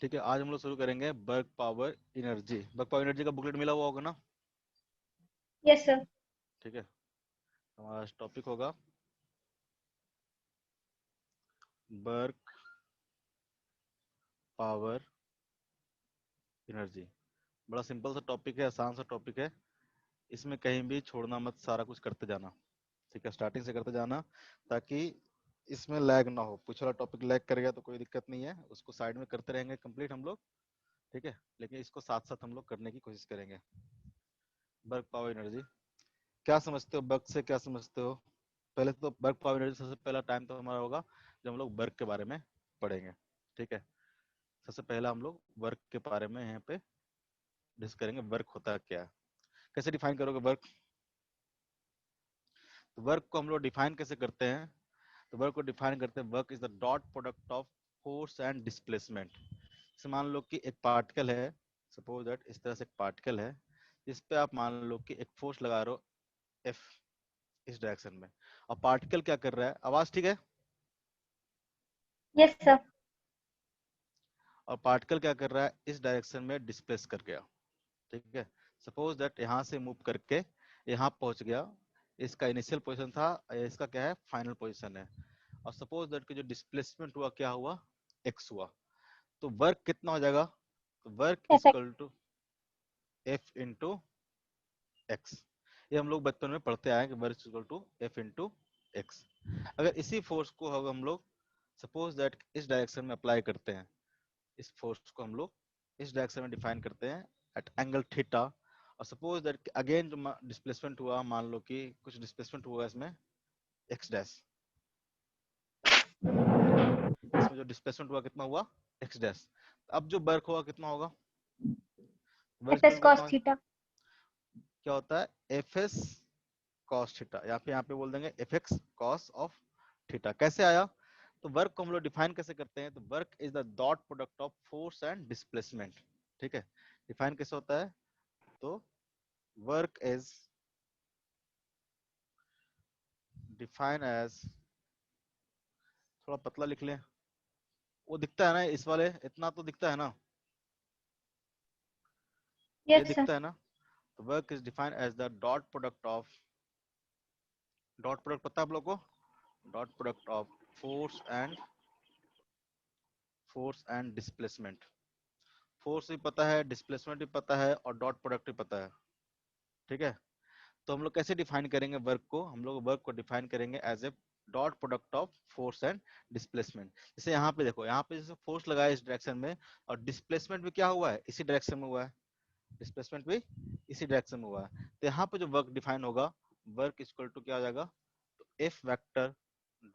ठीक है, आज हम लोग शुरू करेंगे work power energy. Work power energy का बुकलेट मिला हुआ होगा ना? Yes sir. ठीक है, हमारा टॉपिक होगा वर्क पावर एनर्जी। बड़ा सिंपल सा टॉपिक है, आसान सा टॉपिक है। इसमें कहीं भी छोड़ना मत, सारा कुछ करते जाना। ठीक है, स्टार्टिंग से करते जाना ताकि इसमें लैग ना हो। कुछ वाला टॉपिक लैग करेगा तो कोई दिक्कत नहीं है, उसको साइड में करते रहेंगे कंप्लीट हम लोग। ठीक है, लेकिन इसको साथ साथ हम लोग करने की कोशिश करेंगे। वर्क पावर एनर्जी क्या समझते हो? वर्क से क्या समझते हो? पहले तो वर्क पावर एनर्जी, सबसे पहला टाइम तो हमारा होगा जब हम लोग वर्क के बारे में पढ़ेंगे। ठीक है, सबसे पहला हम लोग वर्क के बारे में यहाँ पे डिस्कस करेंगे। वर्क होता क्या है, कैसे डिफाइन करोगे वर्क? तो वर्क को हम लोग डिफाइन कैसे करते हैं? तो वर्क को डिफाइन करते हैं, work is the dot product of force and displacement. जैसे मान लो कि एक पार्टिकल है, सपोज दैट इस तरह से एक पार्टिकल है, जिस पे आप मान लो कि एक फोर्स लगा रहे हो एफ इस डायरेक्शन में, और पार्टिकल क्या कर रहा है? आवाज ठीक है? Yes sir. और पार्टिकल क्या कर रहा है? इस डायरेक्शन में डिस्प्लेस कर गया। ठीक है, सपोज दैट यहाँ से मूव करके यहाँ पहुंच गया। इसका इनिशियल पोजीशन था, इसका क्या है? फाइनल पोजीशन है। और सपोज दैट कि जो डिस्प्लेसमेंट हुआ क्या हुआ? एक्स हुआ। तो वर्क कितना हो जाएगा? तो work is effect. Equal to F into x. ये हम लोग बचपन में पढ़ते आए कि work is equal to F into x. अगर इसी फोर्स को हम लोग सपोज दैट इस डायरेक्शन में अप्लाई करते हैं, इस फोर्स को हम लोग इस डायरेक्शन में डिफाइन करते हैं एट एंगल थीटा, और सपोज दैट अगेन जो डिस्प्लेसमेंट हुआ, मान लो कि कुछ डिस्प्लेसमेंट हुआ इसमें एक्स डैश, इसमें जो डिस्प्लेसमेंट हुआ कितना हुआ? X dash. अब जो वर्क होगा कितना होगा? वर्क एफ एस कितना कॉस होगा? थीटा। क्या होता है? एफ एस कॉस थीटा, या फिर यहाँ पे बोल देंगे F x cos of theta. कैसे आया? तो वर्क को हम लोग डिफाइन कैसे करते हैं? तो work is the dot product of force and displacement. ठीक है, डिफाइन कैसे होता है? तो वर्क इज डिफाइन एज, थोड़ा पतला लिख लें, वो दिखता है ना इस वाले, इतना तो दिखता है ना, ये यस सर। दिखता है ना? तो work is define as the dot product of, dot product पता है आप लोग को? Dot product of force and displacement. Force भी पता है, डिस्प्लेसमेंट भी पता है, और डॉट प्रोडक्ट भी पता है। ठीक है, तो हम लोग कैसे डिफाइन करेंगे वर्क को? हम लोग वर्क को डिफाइन करेंगे as a dot product of force and displacement. जैसे यहाँ पे देखो, यहाँ पे जैसे फोर्स लगा है इस डायरेक्शन में, और डिस्प्लेसमेंट भी क्या हुआ है? इसी डायरेक्शन में हुआ है। डिस्प्लेसमेंट भी इसी डायरेक्शन में हुआ है। तो यहाँ पे जो वर्क डिफाइन होगा, वर्क इक्वल टू क्या हो जाएगा? तो F vector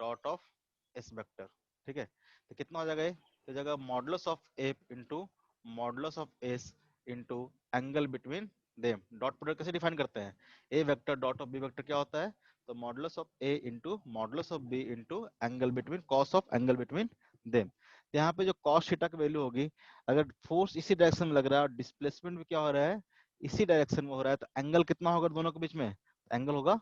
dot of S vector. ठीक है, तो कितना हो जाएगा? ये हो जाएगा modulus of F into modulus of S into angle between them. Dot product कैसे डिफाइन करते हैं? A vector dot of B vector क्या होता है? तो modulus of A into modulus of B into angle between cos of angle between them. यहाँ पे जो कॉस थीटा की वैल्यू होगी, अगर फोर्स इसी डायरेक्शन में लग रहा है और डिस्प्लेसमेंट भी क्या हो रहा है? इसी डायरेक्शन में हो रहा है, तो एंगल कितना होगा दोनों के बीच में? एंगल होगा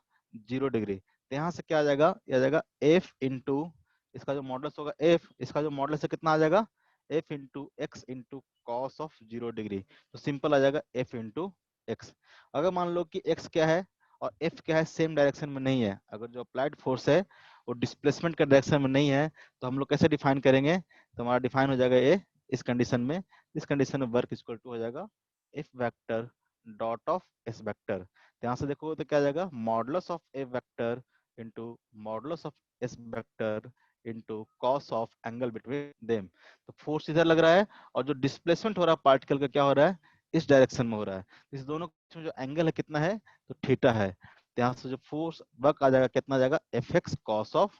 0 डिग्री। तो यहाँ से क्या आ जाएगा? ये आ जाएगा एफ इंटू, इसका जो मॉडुलस होगा एफ, इसका जो मॉडुलस है कितना आ जाएगा? F into x into cos of 0 degree. तो सिंपल आ जाएगा एफ इंटू एक्स। अगर मान लो कि एक्स क्या है और एफ क्या है, सेम डायरेक्शन में नहीं है, अगर जो अप्लाइड फोर्स है वो डिस्प्लेसमेंट के डायरेक्शन में नहीं है, तो हम लोग कैसे डिफाइन करेंगे? तो हमारा डिफाइन हो जाएगा ए इस कंडीशन में, इस कंडीशन में वर्क इक्वल टू हो जाएगा F vector dot of S vector. तो यहाँ से देखो तो क्या आ जाएगा? Modulus of A vector into modulus of S vector into cos of angle between them. तो फोर्स इधर लग रहा है, और जो डिस्प्लेसमेंट हो रहा है पार्टिकल का क्या हो रहा है? इस डायरेक्शन में हो रहा है। इस दोनों के बीच में जो एंगल है कितना है? तो थीटा है। तो यहाँ से जो फोर्स वर्क आ जाएगा कितना आ जाएगा? F x cos of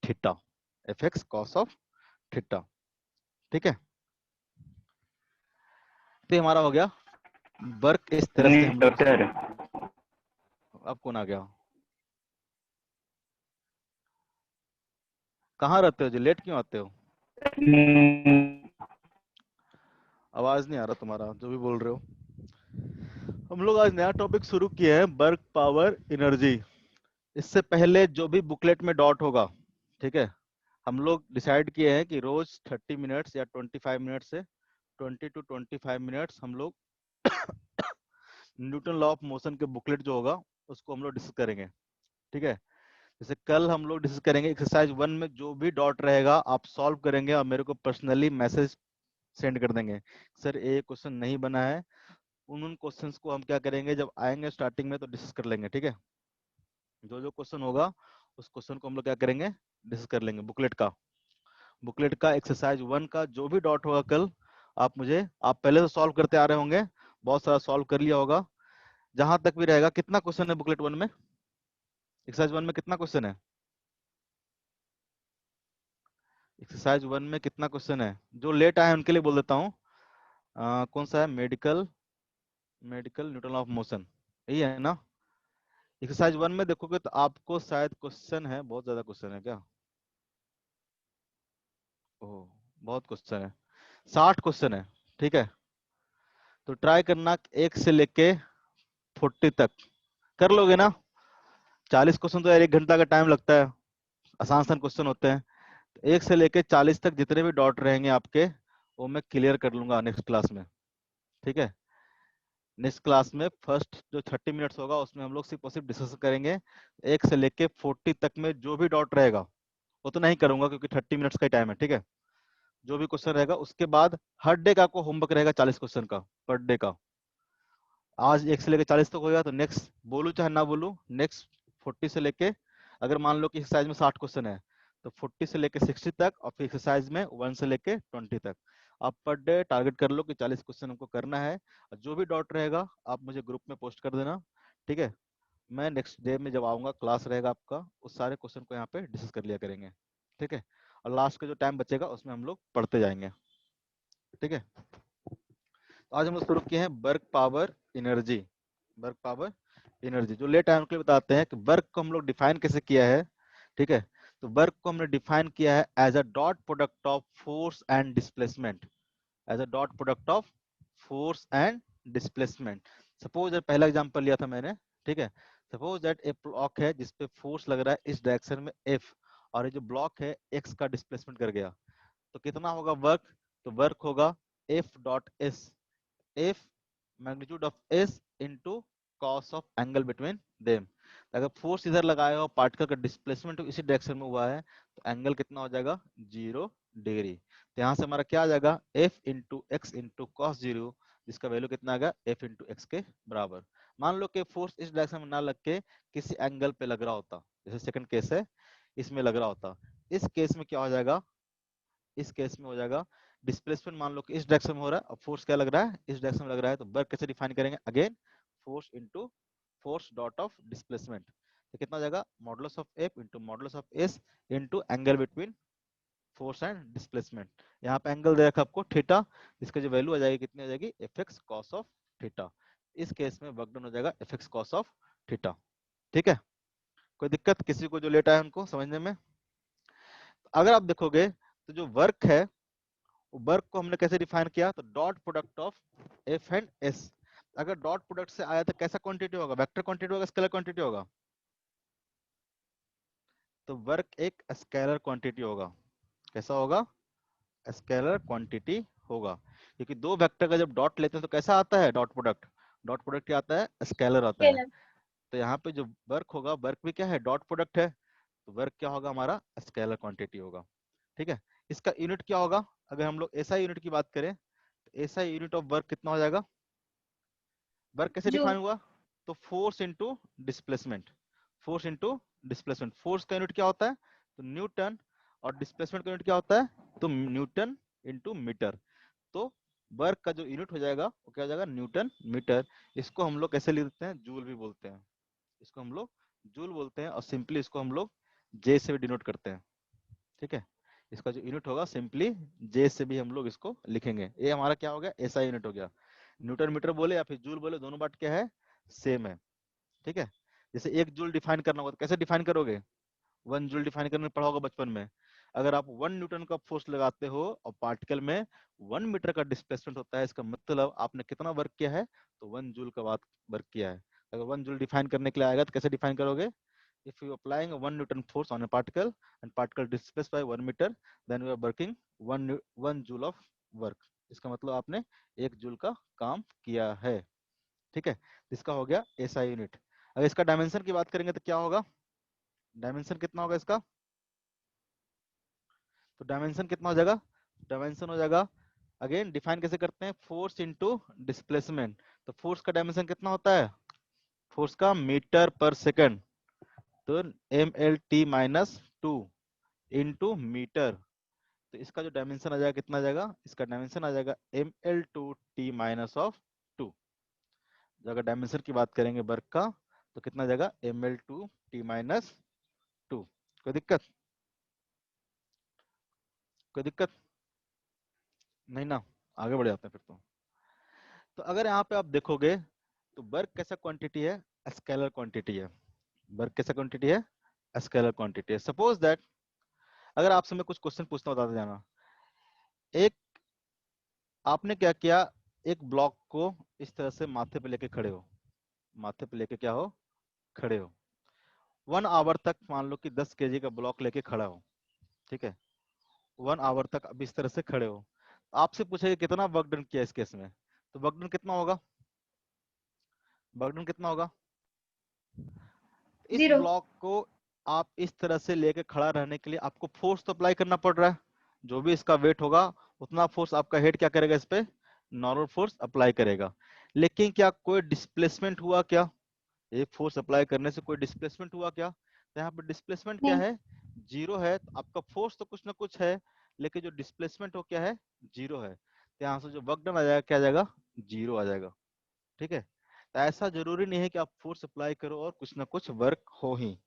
theta, F x cos of theta. ठीक है, तो ये हमारा हो गया वर्क। इस तरह से हम लोग इसको, डॉक्टर अब कौन आ गया? कहाँ रहते हो जी? लेट क्यों आते हो? आवाज नहीं आ रहा तुम्हारा जो भी बोल रहे हो। हम लोग आज नया टॉपिक शुरू किए हैं, वर्क पावर एनर्जी। इससे पहले जो भी बुकलेट में डॉट होगा, ठीक है, हम लोग डिसाइड किए हैं कि रोज 30 मिनट्स या 25 मिनट से 20 to 25 मिनट्स हम लोग न्यूटन लॉ ऑफ मोशन के बुकलेट जो होगा उसको हम लोग डिस्कस करेंगे। ठीक है, जैसे कल हम लोग डिस्कस करेंगे एक्सरसाइज 1 में जो भी डॉट रहेगा आप सॉल्व करेंगे और मेरे को पर्सनली मैसेज सेंड कर देंगे, सर ये क्वेश्चन नहीं बना है। उन क्वेश्चंस को हम क्या करेंगे, जब आएंगे स्टार्टिंग में तो डिस्कस कर लेंगे। ठीक है, जो जो क्वेश्चन होगा उस क्वेश्चन को हम लोग क्या करेंगे, डिस्कस कर लेंगे। बुकलेट का एक्सरसाइज 1 का जो भी डॉट होगा कल आप पहले तो सॉल्व करते आ रहे होंगे, बहुत सारा सॉल्व कर लिया होगा। जहां तक भी रहेगा, कितना क्वेश्चन है बुकलेट 1 में, एक्सरसाइज 1 में कितना क्वेश्चन है, एक्सरसाइज 1 में कितना क्वेश्चन है? जो लेट आए उनके लिए बोल देता हूँ, कौन सा है, मेडिकल न्यूटन ऑफ मोशन, यही है ना। एक्सरसाइज 1 में देखोगे तो आपको शायद क्वेश्चन है, बहुत ज्यादा क्वेश्चन है क्या, ओह बहुत क्वेश्चन है, 60 क्वेश्चन है। ठीक है, तो ट्राई करना 1 से लेके 40 तक कर लोगे ना। 40 क्वेश्चन तो यार 1 घंटा का टाइम लगता है, आसान आसान क्वेश्चन होते हैं। तो 1 से लेके 40 तक जितने भी डॉट रहेंगे आपके, वो मैं क्लियर कर लूंगा नेक्स्ट क्लास में। ठीक है, नेक्स्ट क्लास में फर्स्ट जो 30 मिनट्स होगा उसमें हम लोग सिर्फ और सिर्फ डिस्कस करेंगे। 1 से लेके 40 तक में जो भी डॉट रहेगा वो तो नहीं करूंगा क्योंकि 30 मिनट्स का टाइम है। ठीक है, जो भी क्वेश्चन रहेगा उसके बाद हर डे का आपको होमवर्क रहेगा 40 क्वेश्चन का पर डे का। आज 1 से लेके 40 तक होगा तो नेक्स्ट बोलू चाहे ना बोलू, नेक्स्ट 40 से लेके, अगर मान लो कि एक्सरसाइज में 60 क्वेश्चन है तो 40 से लेके 60 तक, और फिर एक्सरसाइज में 1 से लेके 20 तक आप पर डे टारगेट कर लो कि 40 क्वेश्चन हमको करना है। और जो भी डॉट रहेगा आप मुझे ग्रुप में पोस्ट कर देना। ठीक है, मैं नेक्स्ट डे में जब आऊंगा क्लास रहेगा आपका, उस सारे क्वेश्चन को यहाँ पे डिस्कस कर लिया करेंगे। ठीक है, और लास्ट का जो टाइम बचेगा उसमें हम लोग पढ़ते जाएंगे। ठीक है, तो आज हम लोग शुरू किए हैं work power energy. Work power energy जो लेट आए उनके लिए बताते हैं कि वर्क को हम लोग डिफाइन कैसे किया है। ठीक है, तो वर्क को हमने डिफाइन किया है as a dot product of force and displacement, as a dot product of force and displacement. Suppose पहला एग्जांपल लिया था मैंने। ठीक है, सपोज दैट ए ब्लॉक है जिसपे फोर्स लग रहा है इस डायरेक्शन में एफ, और ये जो ब्लॉक है एक्स का डिस्प्लेसमेंट कर गया, तो कितना होगा वर्क, तो वर्क होगा F dot S, F magnitude of S into cos of angle between them. अगर फोर्स इधर लगाया हो, पार्टिकल का डिस्प्लेसमेंट इसी डायरेक्शन में हुआ है, तो एंगल कितना हो जाएगा, 0 डिग्री। तो यहाँ से हमारा क्या आ जाएगा, F into x into cos 0, जिसका वैल्यू कितना आएगा, एफ इंटू एक्स के बराबर। मान लो कि फोर्स इस डायरेक्शन में ना लग के किसी एंगल पे लग रहा होता, जैसे सेकंड केस है इसमें लग रहा होता, इस केस में क्या हो जाएगा, इस केस में हो जाएगा डिस्प्लेसमेंट, मान लो कि इस डायरेक्शन में हो रहा है और फोर्स क्या लग रहा है, इस डायरेक्शन में लग रहा है, तो वर्क कैसे डिफाइन करेंगे, again force into force dot of displacement. तो कितना हो जाएगा, modulus of F into modulus of S into angle between force and displacement. यहाँ पे एंगल दे रखा आपको थीटा, इसका जो वैल्यू आ जाएगी कितनी आ जाएगी, F x cos of theta. इस केस में वर्क डन हो जाएगा F x cos of theta. ठीक है, कोई दिक्कत किसी को जो लेट आया उनको समझने में? अगर आप देखोगे तो जो वर्क है, वर्क को हमने कैसे डिफाइन किया, तो dot product of F and S. अगर डॉट प्रोडक्ट से आया तो कैसा क्वांटिटी होगा, वेक्टर क्वांटिटी होगा, स्केलर क्वांटिटी होगा, तो वर्क एक स्केलर क्वांटिटी होगा। कैसा होगा, स्केलर क्वांटिटी होगा, क्योंकि दो वेक्टर का जब डॉट लेते हैं तो कैसा आता है डॉट प्रोडक्ट, डॉट प्रोडक्ट क्या आता है, स्केलर आता है। स्केलर। तो यहाँ पे जो वर्क होगा, वर्क भी क्या है, डॉट प्रोडक्ट है, तो वर्क क्या होगा हमारा, स्केलर क्वांटिटी होगा। ठीक है, इसका यूनिट क्या होगा, अगर हम लोग एसआई यूनिट की बात करें तो एसआई यूनिट ऑफ वर्क कितना हो जाएगा, वर्क कैसे जूल। डिफाइन हुआ, तो force into displacement, force into displacement. Force का यूनिट क्या होता है, तो न्यूटन, और डिस्प्लेसमेंट का यूनिट क्या होता है, तो न्यूटन इनटू मीटर। तो वर्क का जो यूनिट हो जाएगा वो क्या हो जाएगा, न्यूटन मीटर। इसको हम लोग कैसे लिख देते हैं, जूल भी बोलते हैं, इसको हम लोग जूल बोलते हैं, और सिंपली इसको हम लोग जे से भी डिनोट करते हैं। ठीक है, इसका जो यूनिट होगा सिंपली जे से भी हम लोग इसको लिखेंगे। ये हमारा क्या हो गया, ऐसा यूनिट हो गया। न्यूटन मीटर बोले या फिर जूल बोले, दोनों बात क्या है, सेम है। ठीक है, जैसे 1 जूल डिफाइन करना होगा तो कैसे डिफाइन करोगे, 1 जूल डिफाइन करने पढ़ा होगा बचपन में। अगर आप 1 न्यूटन का फोर्स लगाते हो और पार्टिकल में 1 मीटर का डिस्प्लेसमेंट होता है, इसका मतलब आपने कितना वर्क किया है, तो 1 जूल का बात वर्क किया है। अगर 1 जूल डिफाइन करने के लिए आएगा तो कैसे डिफाइन करोगे, if you applying a 1 Newton force on a particle and particle displaced by 1 meter, then we are working 1 joule of work. इसका मतलब आपने 1 जूल का काम किया है। ठीक है, इसका हो गया एसआई यूनिट। अगर इसका डायमेंशन की बात करेंगे तो क्या होगा, डायमेंशन कितना होगा इसका, तो डायमेंशन कितना हो जाएगा, डायमेंशन हो जाएगा, अगेन डिफाइन कैसे करते हैं, फोर्स इनटू डिस्प्लेसमेंट। तो फोर्स का डायमेंशन कितना होता है, फोर्स का मीटर पर सेकंड, तो M L T minus two into meter. तो इसका जो डायमेंशन आ जाएगा कितना आ जाएगा, इसका डायमेंशन आ जाएगा M L two T minus of two. अगर डायमेंशन की बात करेंगे वर्क का तो कितना आ जाएगा, M L two T minus two. कोई दिक्कत, कोई दिक्कत नहीं ना, आगे बढ़ जाते हैं फिर तो अगर यहाँ पे आप देखोगे तो वर्क कैसा क्वांटिटी है, स्केलर क्वांटिटी है। वर्क कैसा क्वांटिटी है, स्केलर क्वांटिटी है। सपोज दैट अगर आपसे मैं कुछ क्वेश्चन पूछता हूँ, बताते जाना। एक आपने क्या किया, एक ब्लॉक को इस तरह से माथे पे लेके खड़े हो, माथे पे लेके क्या हो, खड़े हो 1 आवर तक, मान लो कि 10 kg का ब्लॉक लेके खड़ा हो, ठीक है, 1 आवर तक अब इस तरह से खड़े हो। आपसे पूछेगा कितना वर्क डन किया इस केस में, तो वर्क डन कितना होगा, वर्क डन कितना होगा, इस 0। ब्लॉक को आप इस तरह से लेके खड़ा रहने के लिए आपको फोर्स तो अप्लाई करना पड़ रहा है, जो भी इसका वेट होगा उतना फोर्स आपका हेड क्या करेगा, इस पे नॉर्मल फोर्स अप्लाई करेगा। लेकिन क्या कोई डिस्प्लेसमेंट हुआ क्या, एक फोर्स अप्लाई करने से कोई डिस्प्लेसमेंट हुआ क्या, तो यहाँ पर डिस्प्लेसमेंट क्या नहीं। है, 0 है। तो आपका फोर्स तो कुछ ना कुछ है, लेकिन जो डिस्प्लेसमेंट हो क्या है, 0 है। तो यहाँ से जो वर्क डन आ जाएगा क्या आ जाएगा, 0 आ जाएगा। ठीक है, तो ऐसा जरूरी नहीं है कि आप फोर्स अप्लाई करो और कुछ ना कुछ वर्क हो ही।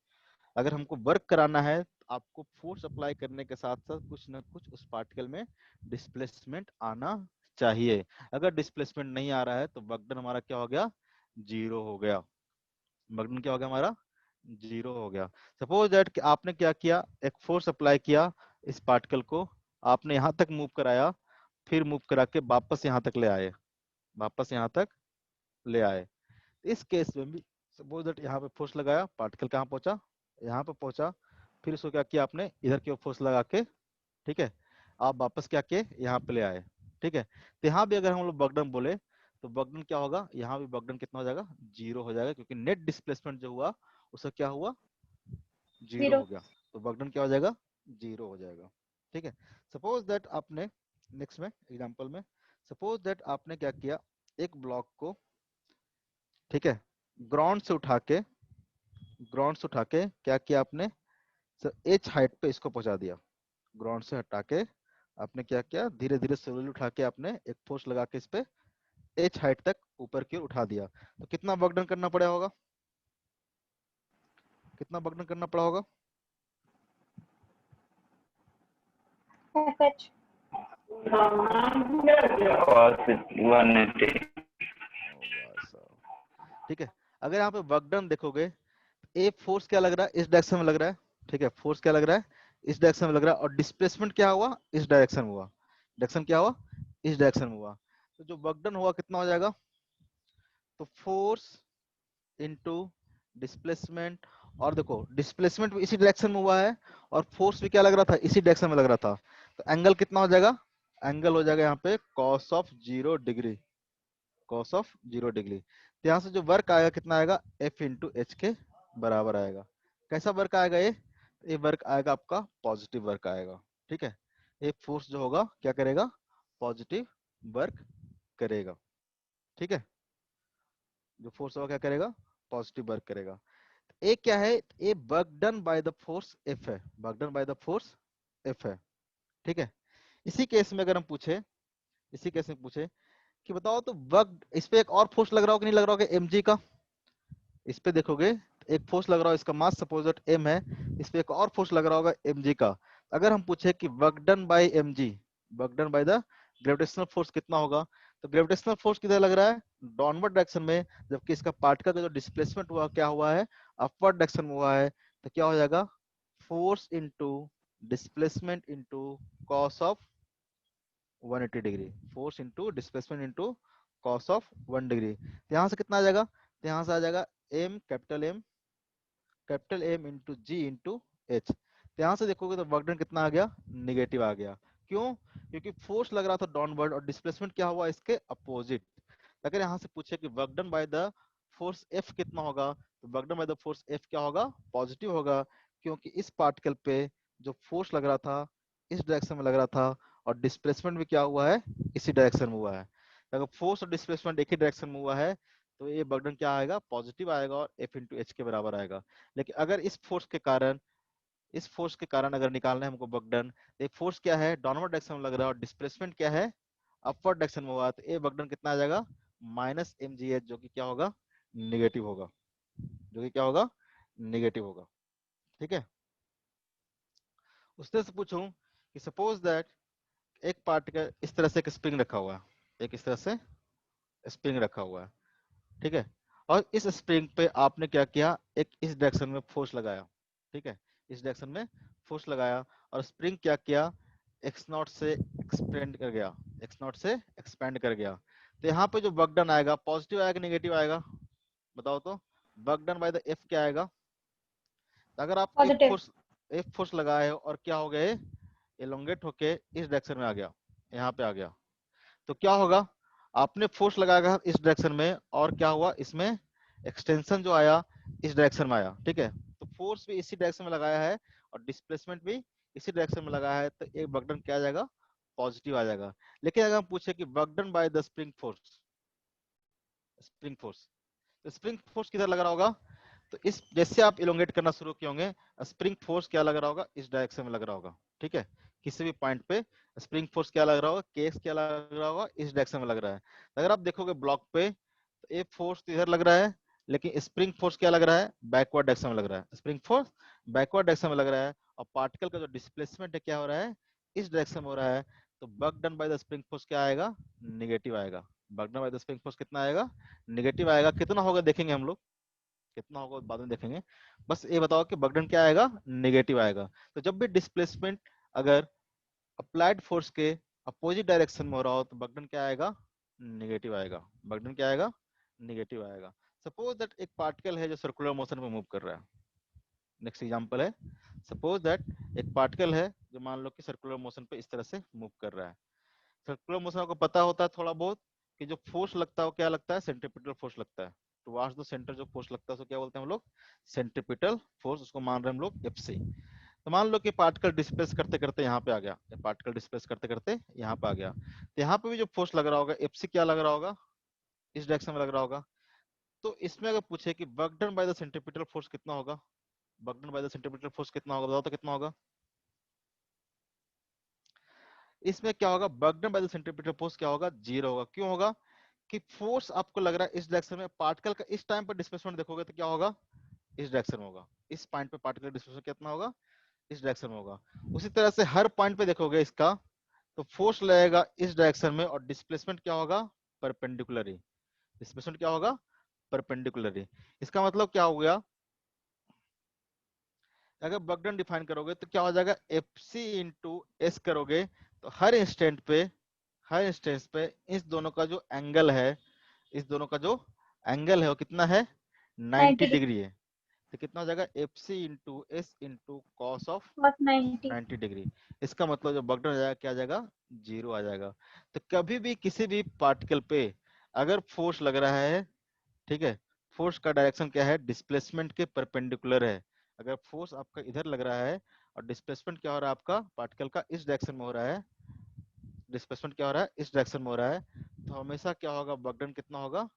अगर हमको वर्क कराना है तो आपको फोर्स अप्लाई करने के साथ साथ कुछ ना कुछ उस पार्टिकल में डिस्प्लेसमेंट आना चाहिए। अगर डिस्प्लेसमेंट नहीं आ रहा है तो वर्क डन हमारा क्या हो गया, 0 हो गया। वर्क डन क्या हो गया हमारा, 0 हो गया। सपोज दैट कि आपने क्या किया, एक फोर्स अप्लाई किया, इस पार्टिकल को आपने यहाँ तक मूव कराया, फिर मूव करा के वापस यहाँ तक ले आए, वापस यहाँ तक ले आए। इस केस में भी सपोज दैट यहाँ पे फोर्स लगाया, पार्टिकल कहाँ पहुंचा, यहाँ पे पहुंचा, फिर इसको क्या किया आपने, इधर की ओर फोर्स लगा के, ठीक है, आप वापस क्या किए, यहाँ पे ले आए। ठीक है, तो यहाँ भी अगर हम लोग बगडन बोले तो बगडन क्या होगा, यहाँ भी बगडन कितना हो जाएगा, 0 हो जाएगा, क्योंकि नेट डिस्प्लेसमेंट जो हुआ उसका क्या हुआ, 0 0। हो गया। तो बगडन क्या हो जाएगा, 0 हो जाएगा। ठीक है, सपोज दैट आपने नेक्स्ट में एग्जाम्पल में, सपोज दैट आपने क्या किया, एक ब्लॉक को, ठीक है, ग्राउंड से उठा के, ग्राउंड से उठा के क्या किया आपने, एच हाइट पे इसको पहुंचा दिया, ग्राउंड से हटा के आपने क्या किया, धीरे धीरे स्लोली उठा के आपने एक फोर्स लगा के इस पे एच हाइट तक ऊपर की ओर उठा दिया। तो कितना वर्क डन करना पड़ा होगा, कितना वर्क डन करना पड़ा होगा, FH। ओ भाई साहब। ठीक है, अगर यहाँ पे वर्क डन देखोगे, ए फोर्स क्या लग रहा है, इस डायरेक्शन में लग रहा है, ठीक है, फोर्स क्या लग रहा है, इस डायरेक्शन में लग रहा है, और डिस्प्लेसमेंट क्या हुआ, इस डायरेक्शन में हुआ, डायरेक्शन क्या हुआ, इस डायरेक्शन में हुआ। तो जो वर्क डन हुआ कितना हो जाएगा, तो फोर्स इनटू डिस्प्लेसमेंट, और देखो डिस्प्लेसमेंट भी इसी डायरेक्शन में हुआ है और फोर्स भी क्या लग रहा था, इसी डायरेक्शन में लग रहा था। तो एंगल कितना हो जाएगा, एंगल हो जाएगा यहाँ पे cos of 0 degree, cos of 0 degree. तो यहाँ से जो वर्क आएगा कितना आएगा, F इंटू एच के बराबर आएगा। कैसा वर्क आएगा ये वर्क आएगा आपका पॉजिटिव वर्क आएगा। ठीक है, ये फोर्स जो होगा क्या करेगा, पॉजिटिव वर्क करेगा। ठीक है, जो फोर्स होगा क्या करेगा, पॉजिटिव वर्क करेगा। ए क्या है, a work done by the force F है, work done by the force F है। ठीक है, इसी केस में अगर हम पूछे, इसी केस में पूछे कि बताओ तो वर्क, इस पे एक और फोर्स लग रहा होगा, नहीं लग रहा होगा, एम जी का, इस पे देखोगे एक फोर्स लग रहा हो, इसका मास सपोज दैट एम है, इस पे एक और फोर्स लग रहा होगा एम जी का। अगर हम पूछे कि work done by m g, work done by the gravitational force कितना होगा, तो ग्रेविटेशनल फोर्स किधर लग रहा है, डाउनवर्ड डायरेक्शन में, जबकि इसका पार्टिकल का जो डिस्प्लेसमेंट हुआ क्या हुआ है, अपवर्ड डायरेक्शन में हुआ है। तो क्या हो जाएगा, force into displacement into cos of 180 degree, force into displacement into cos of 1 degree. तो यहाँ से कितना आ जाएगा, तो यहाँ से आ जाएगा एम, कैपिटल एम इंटू जी इंटू एच। तो यहाँ से देखोगे तो वर्क डन कितना आ गया, निगेटिव आ गया। क्यों? क्योंकि फोर्स लग रहा था डाउनवर्ड और डिस्प्लेसमेंट क्या हुआ इसके अपोजिट। अगर यहाँ से पूछे कि work done by the force F कितना होगा, तो work done by the force F क्या होगा? पॉजिटिव होगा, क्योंकि इस पार्टिकल पे जो फोर्स लग रहा था इस डायरेक्शन में लग रहा था और डिस्प्लेसमेंट भी क्या हुआ है? इसी डायरेक्शन में हुआ है। अगर फोर्स और डिस्प्लेसमेंट एक ही डायरेक्शन में हुआ है तो ये वर्क डन क्या आएगा? पॉजिटिव आएगा और एफ इंटू एच के बराबर आएगा। लेकिन अगर इस फोर्स के कारण अगर निकालना है हमको वर्क डन, एक फोर्स क्या है? डाउनवर्ड डायरेक्शन में लग रहा है और डिस्प्लेसमेंट क्या है? अपवर्ड डायरेक्शन में हुआ, तो ए वर्क डन कितना आ जाएगा? माइनस एम जी एच, जो कि क्या होगा? निगेटिव होगा, जो कि क्या होगा? निगेटिव होगा। ठीक है। उस तरह से पूछूं कि सपोज दैट एक पार्टिकल इस तरह से एक स्प्रिंग रखा हुआ है, एक इस तरह से स्प्रिंग रखा हुआ है, ठीक है। और इस स्प्रिंग पे आपने क्या किया? एक इस डायरेक्शन में फोर्स लगाया, ठीक है, इस डायरेक्शन में फोर्स लगाया और स्प्रिंग क्या किया? एक्स नॉट से एक्सपेंड कर गया, एक्स नॉट से एक्सपेंड कर गया। तो यहाँ पे जो वर्क डन आएगा पॉजिटिव आएगा निगेटिव आएगा? बताओ तो। Work done by the F क्या आएगा? अगर आप पॉजिटिव। एक फोर्स लगाए और क्या हो गए? एलोंगेट होके इस डायरेक्शन में आ गया, यहाँ पे आ गया, तो क्या होगा? आपने फोर्स लगाया इस डायरेक्शन में और क्या हुआ? इसमें एक्सटेंशन जो आया इस डायरेक्शन में आया, ठीक है। तो फोर्स भी इसी डायरेक्शन में लगाया है और डिस्प्लेसमेंट भी इसी डायरेक्शन में लगाया है, तो एक वर्क डन क्या आ जाएगा? पॉजिटिव आ जाएगा। लेकिन अगर हम पूछे कि work done by the spring force किधर लग रहा होगा? तो इस जैसे आप इलोंगेट करना शुरू किए होंगे, स्प्रिंग फोर्स क्या लग रहा होगा? इस डायरेक्शन में लग रहा होगा, ठीक है। किसी भी पॉइंट पे स्प्रिंग फोर्स क्या लग रहा होगा? केस क्या लग रहा होगा? इस डायरेक्शन में लग रहा है। अगर आप देखोगे ब्लॉक पे तो एक फोर्स तो इधर लग रहा है, लेकिन स्प्रिंग फोर्स क्या लग रहा है? बैकवर्ड डायरेक्शन में लग रहा है। स्प्रिंग फोर्स बैकवर्ड डायरेक्शन में लग रहा है और पार्टिकल का जो डिस्प्लेसमेंट है क्या हो रहा है? इस डायरेक्शन में हो रहा है। तो work done by the spring force क्या आएगा? निगेटिव आएगा। Work done by the spring force कितना आएगा? निगेटिव आएगा। कितना होगा देखेंगे हम लोग, कितना होगा बाद में देखेंगे। बस ये बताओ कि वर्क डन क्या आएगा? निगेटिव आएगा। तो जब भी डिस्प्लेसमेंट अगर अप्लाइड फोर्स के अपोजिट डायरेक्शन में हो रहा हो तो वर्क डन क्या आएगा? निगेटिव आएगा। वर्क डन क्या आएगा? निगेटिव आएगा। सपोज दैट एक पार्टिकल है जो सर्कुलर मोशन में मूव कर रहा है। नेक्स्ट एग्जांपल है, सपोज दैट एक पार्टिकल है जो मान लो कि सर्कुलर मोशन पे इस तरह से मूव कर रहा है। सर्कुलर मोशन आपको पता होता है थोड़ा बहुत कि जो फोर्स लगता है वो क्या लगता है? सेंट्रीपिटल फोर्स लगता है। टुवर्ड्स द सेंटर जो फोर्स लगता है उसको क्या बोलते हैं हम लोग? Centripetal force. उसको मान रहे हैं हम लोग एफसी। तो मान लो कि पार्टिकल डिस्प्लेस करते करते यहाँ पे आ गया, पार्टिकल डिस्प्लेस करते करते यहाँ पे आ गया, तो यहाँ पे भी जो फोर्स लग रहा होगा एफसी क्या लग रहा होगा? इस डायरेक्शन में लग रहा होगा। तो इसमें अगर पूछे कि work done by the centripetal force कितना होगा? Work done by the centripetal force कितना होगा? बताओ तो कितना होगा? इसमें क्या होगा? Work done by the centripetal force क्या होगा? जीरो होगा। क्यों होगा? कि फोर्स आपको लग रहा है इस डायरेक्शन में, पार्टिकल का इस टाइम पर डिस्प्लेसमेंट देखोगे तो क्या होगा? इस डायरेक्शन में होगा। इस पॉइंट पे पार्टिकल डिस्प्लेसमेंट कितना होगा? इस डायरेक्शन में होगा। उसी तरह से हर पॉइंट पे देखोगे इसका तो फोर्स लगेगा इस डायरेक्शन में और डिस्प्लेसमेंट क्या होगा? परपेंडिकुलरी। डिस्प्लेसमेंट क्या होगा? परपेंडिकुलरी। इसका मतलब क्या हो गया? अगर वर्क डन डिफाइन करोगे तो क्या हो जाएगा? एफ सी इंटू एस करोगे तो हर इंस्टेंस पे इस दोनों का जो एंगल है, इस दोनों का जो एंगल है वो कितना है? 90 90 डिग्री है। तो कितना हो जाएगा? F C into S into cos of और 90। 90 डिग्री। इसका मतलब जो वर्क डन आ जाएगा क्या आ जाएगा? जीरो आ जाएगा। तो कभी भी किसी भी पार्टिकल पे अगर फोर्स लग रहा है, ठीक है, फोर्स का डायरेक्शन क्या है? डिस्प्लेसमेंट के परपेंडिकुलर है। अगर फोर्स आपका इधर लग रहा है और डिस्प्लेसमेंट क्या हो रहा है आपका पार्टिकल का? इस डायरेक्शन में हो रहा है, डिस्प्लेसमेंट क्या हो रहा है? इस डायरेक्शन में हो रहा है, तो हमेशा क्या होगा? वर्क डन कितना होगा?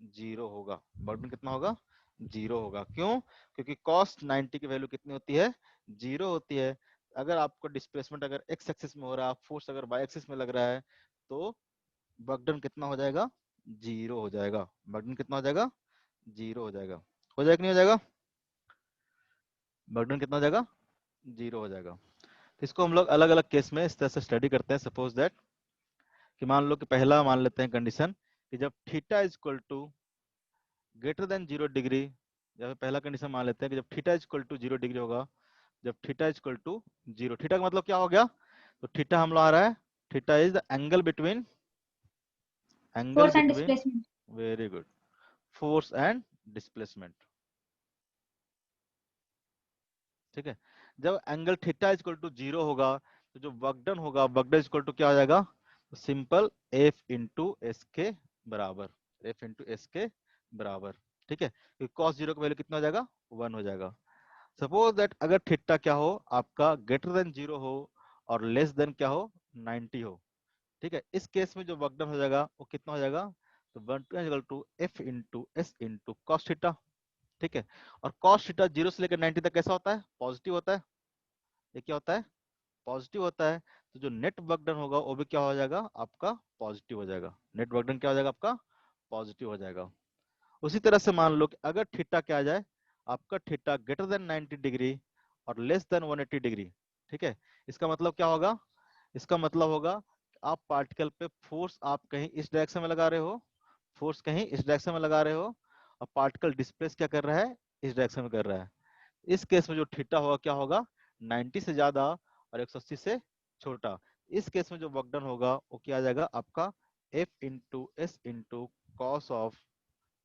जीरो होगा। वर्क डन कितना होगा? जीरो होगा। क्यों? क्योंकि cos 90 की वैल्यू कितनी होती है? जीरो होती है। अगर आपको डिस्प्लेसमेंट अगर एक्स एक्सिस में हो रहा है, फोर्स अगर वाई एक्सिस में लग रहा है, तो वर्क डन कितना हो जाएगा? जीरो हो जाएगा। वर्क डन कितना हो जाएगा? जीरो हो जाएगा। हो जाएगा कि नहीं हो जाएगा? वर्क डन कितना हो जाएगा? जीरो हो जाएगा। तो इसको हम लोग अलग अलग केस में इस तरह से स्टडी करते हैं। सपोज दैट कि मान लो कि पहला मान लेते हैं कंडीशन कि जब theta is equal to greater than 0 degree, जब पहला कंडीशन मान लेते हैं कि जब theta is equal to 0 degree होगा, जब theta is equal to zero, theta का मतलब क्या हो गया? तो थीटा हम लोग आ रहा है, theta is the angle force and between, displacement. Very good, force and displacement. ठीक है। जब angle theta is equal to zero होगा तो जो वर्क डन होगा, वर्क डन इक्वल टू क्या हो जाएगा, सिंपल एफ इंटू एस के बराबर, एफ इंटू एस के बराबर। ठीक है, क्योंकि कॉस जीरो का वैल्यू कितना हो जाएगा, 1 हो जाएगा। सपोज दैट अगर थीटा क्या हो आपका ग्रेटर देन 0 हो और लेस देन क्या हो 90 हो। ठीक है, इस केस में जो वर्क डन हो जाएगा वो कितना हो जाएगा, तो 1 to F into S into cos theta. ठीक है, और कॉस थीटा 0 से लेकर 90 तक कैसा होता है, पॉजिटिव होता है। ये क्या होता है, पॉजिटिव होता है। तो जो नेट वर्क डन होगा वो भी क्या हो जाएगा आपका, पॉजिटिव हो जाएगा। नेट वर्क डन क्या हो जाएगा आपका, पॉजिटिव हो जाएगा। उसी तरह से मान लो कि अगर थीटा क्या आ जाए आपका, थीटा ग्रेटर देन 90 डिग्री और लेस देन 180 डिग्री। ठीक है, इसका मतलब क्या होगा, इसका मतलब होगा आप पार्टिकल पे फोर्स आप कहीं इस डायरेक्शन में लगा रहे हो, फोर्स कहीं इस डायरेक्शन में लगा रहे हो, और पार्टिकल डिस्प्लेस क्या कर रहा है, इस डायरेक्शन में कर रहा है। इस केस में जो थीटा होगा क्या होगा, 90 से ज्यादा और 180 से छोटा। इस केस में जो वर्क डन होगा वो क्या आ जाएगा आपका, F into S into cos of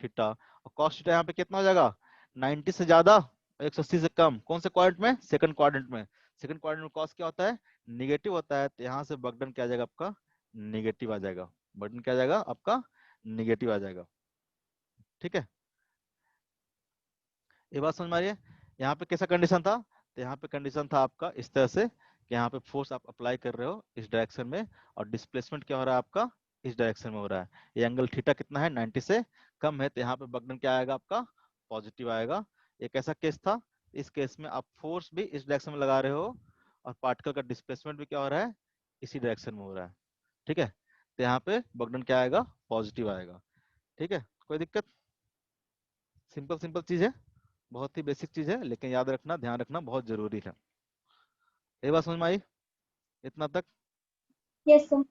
theta. और कॉस थीटा यहाँ पे कितना हो जाएगा, 90 से ज्यादा और 180 से कम। कौन से क्वाड्रेंट में, सेकंड क्वाड्रेंट में। सेकंड क्वाड्रेंट में कॉस क्या होता है, निगेटिव होता है। तो यहाँ से वर्क डन क्या आ जाएगा आपका, निगेटिव आ जाएगा। वर्क डन क्या आ जाएगा आपका, निगेटिव आ जाएगा। ठीक है, ये बात समझ में आ रही है। यहाँ पे कैसा कंडीशन था, तो यहाँ पे कंडीशन था आपका इस तरह से कि यहाँ पे फोर्स आप अप्लाई कर रहे हो इस डायरेक्शन में, और डिस्प्लेसमेंट क्या हो रहा है आपका, इस डायरेक्शन में हो रहा है। ये एंगल थीटा कितना है, 90 से कम है। तो यहाँ पे बगडन क्या आएगा आपका, पॉजिटिव आएगा। एक ऐसा केस था, इस केस में आप फोर्स भी इस डायरेक्शन में लगा रहे हो और पार्टिकल का डिस्प्लेसमेंट भी क्या हो रहा है, इसी डायरेक्शन में हो रहा है। ठीक है, तो यहाँ पे बगडन क्या आएगा, पॉजिटिव आएगा। ठीक है, कोई दिक्कत, सिंपल सिंपल चीज है, बहुत ही बेसिक चीज है, लेकिन याद रखना, ध्यान रखना बहुत जरूरी है। ये बात समझ में आई इतना तक। Yes sir.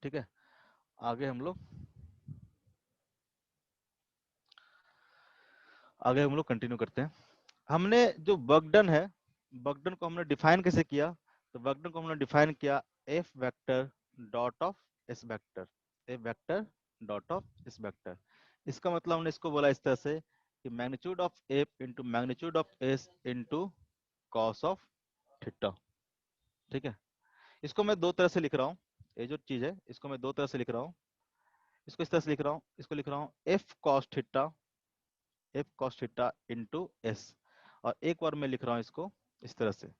ठीक है, आगे हम लोग कंटिन्यू करते हैं। हमने जो वर्क डन है, वर्क डन को हमने डिफाइन कैसे किया, तो वर्क डन को हमने डिफाइन किया F vector dot of S vector, F vector dot of S vector. इसका मतलब हमने इसको बोला इस तरह से कि magnitude of F into magnitude of S into cos of theta. ठीक है, इसको मैं दो तरह से लिख रहा हूँ, ये जो चीज है इसको मैं दो तरह से लिख रहा हूँ। इसको इस तरह से लिख रहा हूँ, इसको लिख रहा हूँ F cos theta, F cos theta into S. और एक बार मैं लिख रहा हूँ इसको इस तरह से,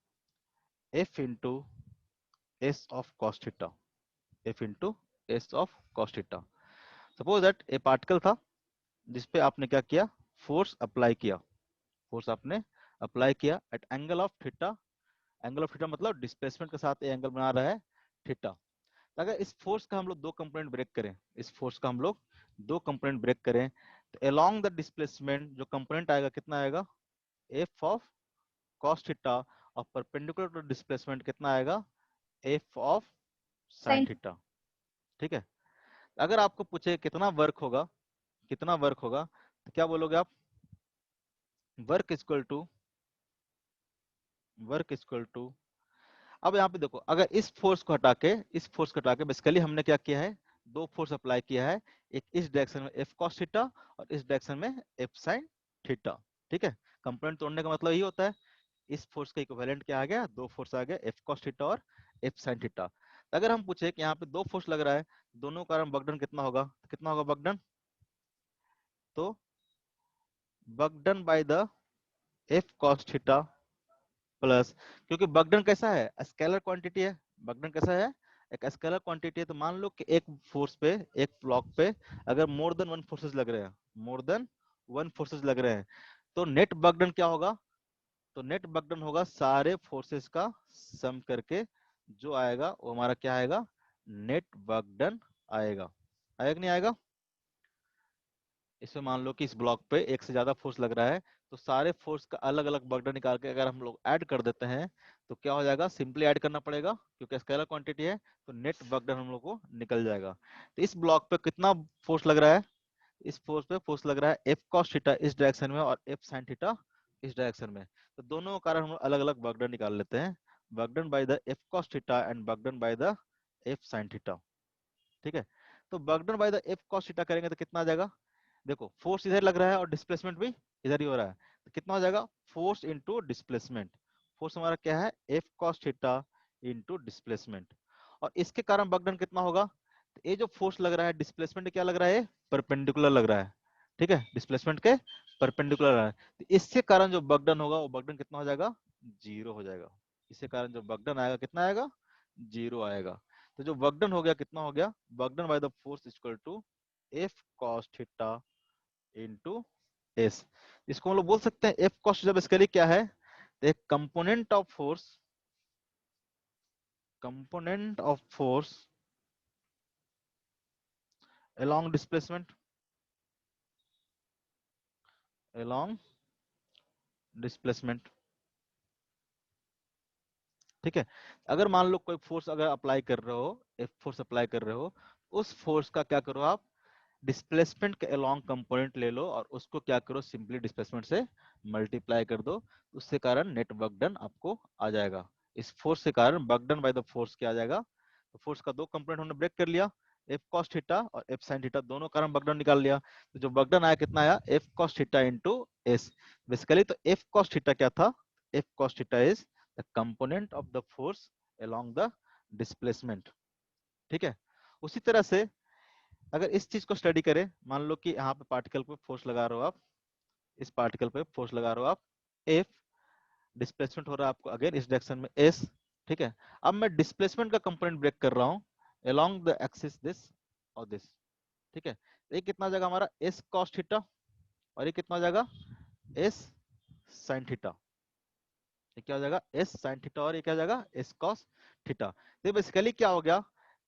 F into S of cos theta, F into S of cos theta. Suppose that a particle था जिसपे आपने क्या किया, फोर्स अप्लाई किया, फोर्स आपने अप्लाई किया at angle of theta. Angle of theta मतलब डिस्प्लेसमेंट के साथ एंगल बना रहा है थीटा। अगर इस फोर्स का हम लोग दो कंपोनेंट ब्रेक करें, इस फोर्स का हम लोग दो कंपोनेंट ब्रेक करें, तो अलोंग द डिस्प्लेसमेंट जो कंपोनेंट आएगा कितना आएगा, एफ ऑफ कॉस थीटा, और परपेंडिकुलर टू डिस्प्लेसमेंट कितना आएगा, F of sine sine. Theta. ठीक है, अगर आपको पूछे कितना वर्क होगा, कितना वर्क होगा, तो क्या बोलोगे आप, work equal to, work equal to. अब यहाँ पे देखो, अगर इस फोर्स को हटा के, इस फोर्स को हटा के बेसिकली हमने क्या किया है, दो फोर्स अप्लाई किया है, एक इस डायरेक्शन में एफ कॉस थीटा और इस डायरेक्शन में एफ साइन थीटा। ठीक है, कंपोनेंट तोड़ने का मतलब यही होता है, इस फोर्स का इक्विवेलेंट क्या आ गया, दो फोर्स आ गया, एफ कॉस थीटा और एफ साइन थीटा। अगर हम पूछे कि यहाँ पे दो फोर्स लग रहा है, दोनों का बगडन कितना होगा, तो कितना होगा बगडन, तो बगडन by the F cos theta plus, क्योंकि बगडन कैसा है, स्केलर क्वांटिटी है। बगडन कैसा है, एक स्केलर क्वांटिटी है। तो मान लो कि एक फोर्स पे, एक ब्लॉक पे अगर मोर देन वन फोर्सेस लग रहे हैं, मोर देन वन फोर्सेस लग रहे हैं, तो नेट बगडन क्या होगा, तो नेट बगडन होगा सारे फोर्सेस का सम करके जो आएगा वो हमारा क्या आएगा, नेट बगडन आएगा। आएगा कि नहीं आएगा। इसमें मान लो कि इस ब्लॉक पे एक से ज्यादा फोर्स लग रहा है, तो सारे फोर्स का अलग अलग बर्डन निकाल के अगर हम लोग ऐड कर देते हैं तो क्या हो जाएगा, सिंपली ऐड करना पड़ेगा क्योंकि स्केलर क्वांटिटी है, तो नेट बर्डन हम लोग को निकल जाएगा। तो इस ब्लॉक पे कितना फोर्स लग रहा है, इस फोर्स पे फोर्स लग रहा है एफ कॉस थीटा इस डायरेक्शन में और एफ साइन थीटा इस डायरेक्शन में। तो दोनों का कारण हम अलग अलग बर्डन निकाल लेते हैं, burden bye the F cos theta and burden bye the F sine theta. ठीक है, तो burden bye the F cos theta करेंगे तो कितना आ जाएगा, देखो फोर्स इधर लग रहा है और डिस्प्लेसमेंट भी इधर ही हो रहा है, तो कितना हो जाएगा, फोर्स इंटू डिस्प्लेसमेंट। फोर्स हमारा क्या है, F cos theta into displacement. और इसके कारण वर्क डन कितना होगा, तो ये जो फोर्स लग रहा है डिस्प्लेसमेंट क्या लग रहा है, परपेंडिकुलर लग रहा है, ठीक है, डिस्प्लेसमेंट के परपेंडिकुलर लग रहा है। तो इसके कारण जो वर्क डन होगा वो वर्क डन कितना हो जाएगा, जीरो हो जाएगा। इसके कारण जो वर्क डन आएगा कितना आएगा, जीरो आएगा। तो जो वर्क डन हो गया कितना हो गया, work done by the force equal to F cos theta into S. इसको हम लोग बोल सकते हैं एफ कॉस जब इसके लिए क्या है, तो एक component of force along displacement, along displacement, ठीक है। अगर मान लो कोई फोर्स अगर अप्लाई कर रहे हो, एफ फोर्स अप्लाई कर रहे हो, उस फोर्स का क्या करो आप, डिस्प्लेसमेंट के अलोंग कंपोनेंट ले लो और उसको क्या करो, सिंपली डिस्प्लेसमेंट से मल्टीप्लाई कर दो, उसके कारण नेट वर्क डन आपको आ जाएगा। इस फोर्स के कारण work done by the force क्या आ जाएगा, तो फोर्स का दो कंपोनेंट हमने ब्रेक कर लिया, एफ कॉस थीटा और एफ साइन थीटा, दोनों कारण वर्क डन निकाल लिया। तो जो वर्क डन आया कितना आया, F cos theta into S. Basically तो एफ कॉस थीटा क्या था, F cos theta is the component of the force along the displacement, ठीक है। उसी तरह से अगर इस चीज को स्टडी करें, मान लो कि यहाँ पे पार्टिकल पे फोर्स लगा रहे हो आप, इस पार्टिकल पे फोर्स लगा रहे हो आप एफ, डिस्प्लेसमेंट हो रहा है आपको अगेन इस डायरेक्शन में एस, ठीक है। अब मैं डिस्प्लेसमेंट का कंपोनेंट ब्रेक कर रहा हूँ अलोंग द एक्सिस दिस और दिस, ठीक है। ये कितना हो जाएगा हमारा एस कॉस थीटा, और ये कितना हो जाएगा एस साइन थीटा। ये क्या हो जाएगा, एस साइन थीटा, और ये क्या हो जाएगा एस कॉस थीटा। तो बेसिकली क्या हो गया,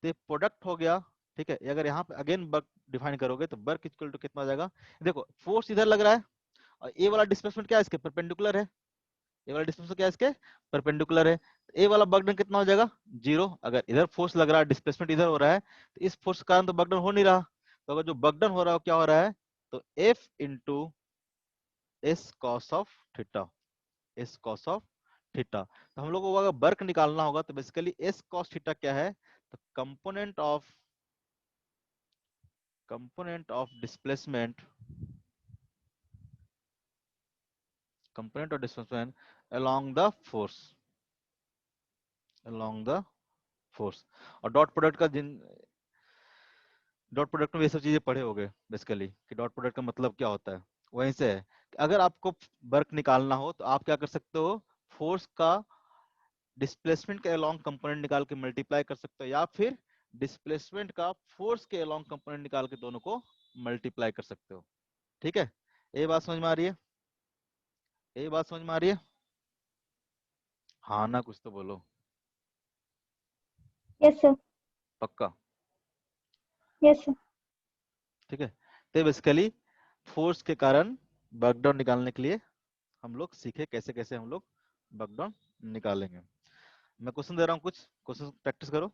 तो प्रोडक्ट हो गया, ठीक है। अगर यहाँ पे अगेन वर्क डिफाइन करोगे तो वर्क इक्वल टू कितना हो जाएगा, देखो फोर्स इधर लग रहा है और ए वाला डिस्प्लेसमेंट क्या है इसके परपेंडिकुलर है, ए वाला डिस्प्लेसमेंट क्या है इसके परपेंडिकुलर है, तो ए वाला वर्क डन कितना हो जाएगा, जीरो। अगर इधर फोर्स लग रहा है डिस्प्लेसमेंट इधर हो रहा है, तो इस फोर्स के कारण तो वर्क डन हो नहीं रहा, तो अगर जो वर्क डन हो रहा है क्या हो रहा है, तो F into S cos of theta, S cos of theta. तो हम लोग को अगर वर्क निकालना होगा तो बेसिकली एस कॉस थीटा क्या है, तो component of displacement, component of displacement along the force, along the force. और डॉट प्रोडक्ट का जिन डॉट प्रोडक्ट में ये सब चीजें पढ़े होंगे बेसिकली कि डॉट प्रोडक्ट का मतलब क्या होता है, वहीं से है। अगर आपको वर्क निकालना हो तो आप क्या कर सकते हो, फोर्स का डिस्प्लेसमेंट के अलोंग कंपोनेंट निकाल के मल्टीप्लाई कर सकते हो, या फिर डिस्प्लेसमेंट का फोर्स के अलोंग कंपोनेंट निकाल के दोनों को मल्टीप्लाई कर सकते हो, ठीक है। ये बात समझ में आ रही है, ये बात समझ में आ रही है, हाँ ना, कुछ तो बोलो, यस सर। पक्का, यस सर। ठीक है। तो बेसिकली फोर्स के कारण वर्क डाउन निकालने के लिए हम लोग सीखे कैसे कैसे हम लोग वर्क डाउन निकालेंगे। मैं क्वेश्चन दे रहा हूँ, कुछ क्वेश्चन प्रैक्टिस करो।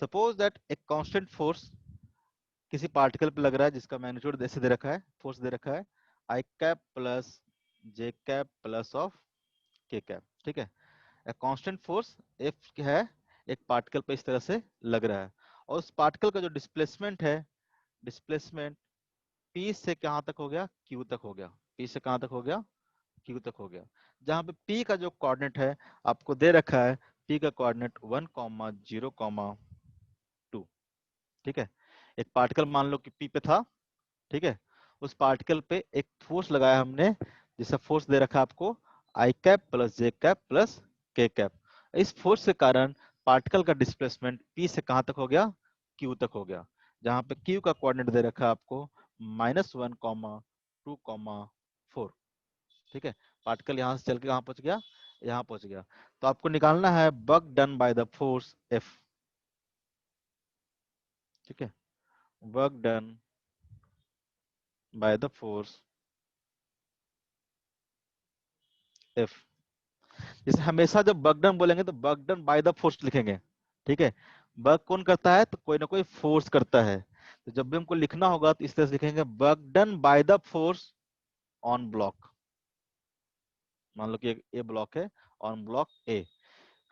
सपोज दैट एक कांस्टेंट फोर्स किसी पार्टिकल पे लग रहा है जिसका मैग्नीट्यूड ऐसे दे रखा है, फोर्स दे रखा है I cap plus J cap plus of K cap, ठीक है। एक कांस्टेंट फोर्स एफ है, एक पार्टिकल पे इस तरह से लग रहा है, और उस पार्टिकल का जो डिस्प्लेसमेंट है, डिस्प्लेसमेंट पी से कहां तक हो गया, क्यू तक हो गया, पी से कहां तक हो गया, क्यू तक हो गया। जहां पे पी का जो कोऑर्डिनेट है आपको दे रखा है, पी का कोऑर्डिनेट 1,0,2, ठीक है। एक पार्टिकल मान लो कि पी पे था, ठीक है। उस पार्टिकल पे एक फोर्स लगाया हमने, जिसका फोर्स दे रखा है आपको आई cap plus J cap plus K cap. इस फोर्स के कारण पार्टिकल का डिस्प्लेसमेंट पी से कहां तक हो गया, क्यू तक हो गया। जहां पे क्यू का कोऑर्डिनेट दे रखा है आपको -1,2,4, ठीक है। पार्टिकल यहां से चल के कहां पहुंच गया, यहां पहुंच गया। तो आपको निकालना है work done by the force F, ठीक है, work done by the force F. जैसे हमेशा जब वर्क डन बोलेंगे तो work done by the force लिखेंगे, ठीक है। वर्क कौन करता है, तो कोई ना कोई फोर्स करता है। तो जब भी हमको लिखना होगा तो इस तरह से लिखेंगे work done by the force on block. मान लो कि एक ए ब्लॉक है, ऑन ब्लॉक ए,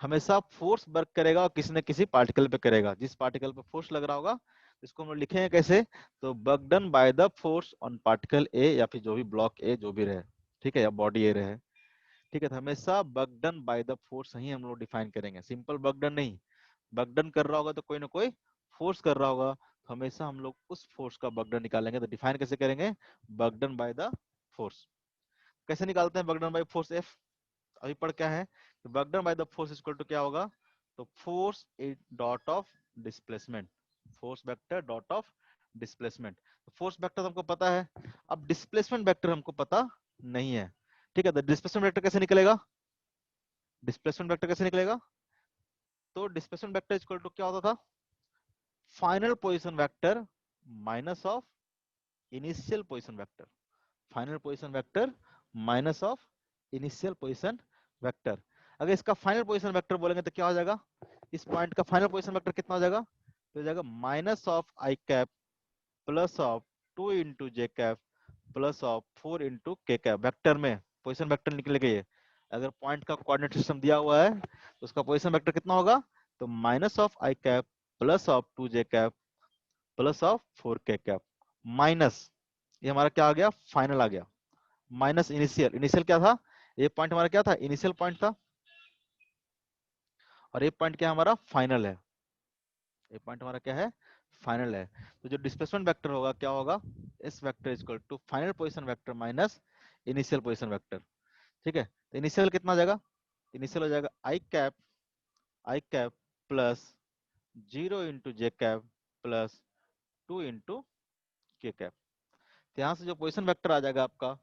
हमेशा फोर्स वर्क करेगा और किसी न किसी पार्टिकल पे करेगा। जिस पार्टिकल पे फोर्स लग रहा होगा इसको हम लोग लिखेंगे कैसे, तो work done by the force on particle A, या फिर जो भी ब्लॉक ए जो भी रहे, ठीक है, या बॉडी ए रहे, ठीक है। तो हमेशा work done by the force ही हम लोग डिफाइन करेंगे, सिंपल वर्क डन नहीं। वर्क डन कर रहा होगा तो कोई ना कोई फोर्स कर रहा होगा, तो हमेशा हम लोग उस फोर्स का वर्क डन निकालेंगे। तो डिफाइन कैसे करेंगे, work done by the force. कैसे निकालते हैं work done by force F, अभी पढ़ क्या है, work done by the force equal to क्या होगा, तो force dot of displacement, force vector dot of displacement. Force vector हमको पता है, अब डिस्प्लेसमेंट वेक्टर हमको पता नहीं है, ठीक है। तो डिस्प्लेसमेंट वेक्टर कैसे निकलेगा, डिस्प्लेसमेंट वेक्टर कैसे निकलेगा, तो डिस्प्लेसमेंट वेक्टर इक्वल टू क्या होता था, final position vector minus of initial position vector, final position vector minus of initial position vector. अगर इसका फाइनल पोजीशन वेक्टर बोलेंगे तो क्या हो जाएगा, इस पॉइंट का फाइनल पोजीशन वेक्टर कितना हो जाएगा, तो हो जाएगा minus of I cap plus of 2 into J cap plus of 4 into के कैप। वेक्टर में पोजीशन वेक्टर निकलेगा ये, अगर पॉइंट का कोऑर्डिनेट सिस्टम दिया हुआ है तो उसका पोजीशन वेक्टर कितना होगा, तो minus of I cap plus of 2 J cap plus of 4 K cap minus, ये हमारा क्या आ गया, फाइनल आ गया, माइनस इनिशियल, इनिशियल क्या था, ये पॉइंट हमारा क्या था, इनिशियल पॉइंट था, और ये पॉइंट क्या हमारा फाइनल है, ये पॉइंट हमारा क्या है, फाइनल है। तो जो डिस्प्लेसमेंट वेक्टर होगा क्या होगा, इस vector equal to final position vector minus initial position vector, ठीक है। तो इनिशियल कितना हो जाएगा, इनिशियल हो जाएगा आई कैप प्लस 0 इंटू जे कैप प्लस 2 इंटू के कैप। तो यहाँ से जो पोजीशन वेक्टर आ जाएगा आपका,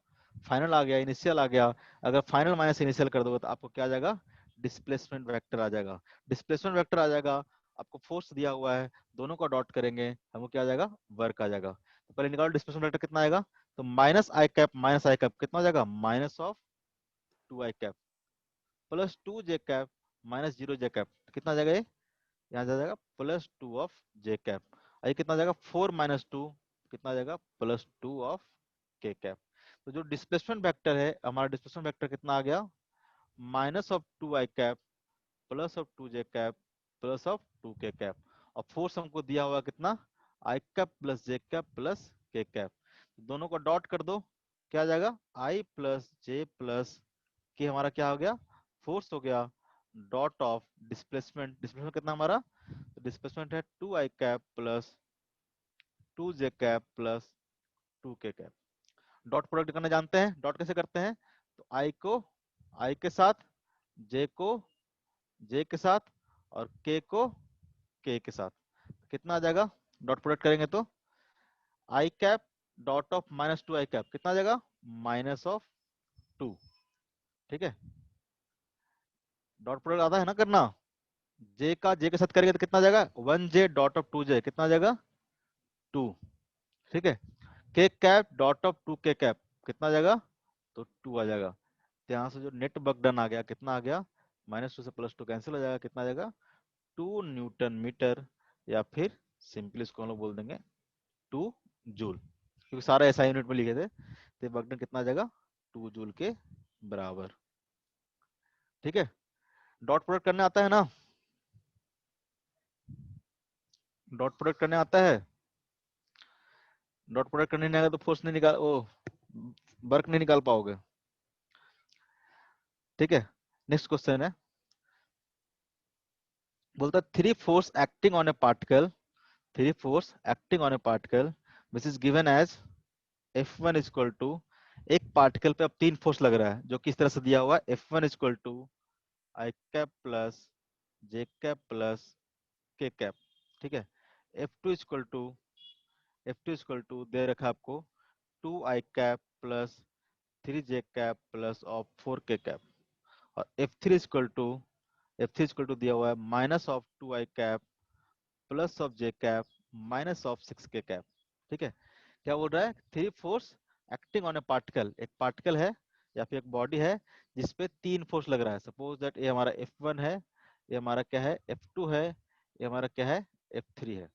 फाइनल आ गया, इनिशियल आ गया, अगर फाइनल माइनस इनिशियल कर दोगे तो आपको क्या आ जाएगा, डिस्प्लेसमेंट वेक्टर आ जाएगा। डिस्प्लेसमेंट वेक्टर आ जाएगा, आपको फोर्स दिया हुआ है, दोनों का डॉट करेंगे, हमको क्या आ जाएगा, वर्क आ जाएगा। तो पहले निकालो डिस्प्लेसमेंट वेक्टर कितना आएगा, तो माइनस आई कैप कितना हो जाएगा, minus of 2 I cap plus 2 J cap minus 0 J cap, कितना आ जाएगा ये, यहाँ जाएगा प्लस 2 ऑफ जे कैप, ये कितना आ जाएगा 4 माइनस 2, कितना आ जाएगा प्लस 2 ऑफ के कैप। तो जो डिस्प्लेसमेंट वेक्टर है हमारा, डिस्प्लेसमेंट वेक्टर कितना आ गया, minus of 2 I cap plus of 2 J cap plus of 2 के कैप, और फोर्स हमको दिया हुआ कितना, आई cap plus J cap plus K cap, दोनों को डॉट कर दो, क्या आ जाएगा, आई प्लस जे प्लस के, हमारा क्या हो गया, फोर्स हो गया, डॉट ऑफ डिस्प्लेसमेंट, डिस्प्लेसमेंट कितना हमारा, डिस्प्लेसमेंट है 2 I cap plus 2 J cap plus 2 के कैप। डॉट प्रोडक्ट करना जानते हैं, डॉट कैसे करते हैं, तो आई को आई के साथ, जे को जे के साथ, और के को के के साथ, कितना आ जाएगा, डॉट प्रोडक्ट करेंगे तो I cap dot of minus 2 I cap कितना आ जाएगा, माइनस ऑफ 2, ठीक है। डॉट प्रोडक्ट आता है ना करना, जे का जे के साथ करेंगे तो कितना आ जाएगा, 1 जे डॉट ऑफ 2 जे कितना आ जाएगा, 2, ठीक है। के कैप डॉट ऑफ 2 के कैप कितना आ जाएगा, तो 2 आ जाएगा। तो यहाँ से जो नेट वर्क डन आ गया कितना आ गया, -2 से +2 कैंसिल हो जाएगा, कितना आ जाएगा 2 न्यूटन मीटर, या फिर सिंपली इसको हम लोग बोल देंगे 2 जूल, क्योंकि सारा ऐसा यूनिट में लिखे थे। तो वर्क डन कितना आ जाएगा, 2 जूल के बराबर, ठीक है। डॉट प्रोडक्ट करने आता है ना, डॉट प्रोडक्ट करने आता है, डॉट प्रोडक्ट करने नहीं आएगा तो फोर्स नहीं निकाल, ओ वर्क नहीं निकाल पाओगे, ठीक है। नेक्स्ट क्वेश्चन है, बोलता है three force acting on a particle, three force acting on a particle which is given as F1 equal to, एक पार्टिकल पे अब 3 फोर्स लग रहा है जो किस तरह से दिया हुआ है, F1 equal to I cap plus J cap plus K cap, ठीक है। F2 equal to, F2 equal to दे रखा आपको 2 I cap plus 3 J cap plus of 4 K cap, और F3 equal to, F3 equal to दिया हुआ है minus of 2 I cap plus of J cap minus of 6 के cap, ठीक है। क्या बोल रहा है, three force acting on a particle, एक पार्टिकल है या फिर एक बॉडी है जिसपे 3 फोर्स लग रहा है। सपोज दैट ये हमारा F1 है, ये हमारा क्या है F2 है, ये हमारा क्या है F3 है।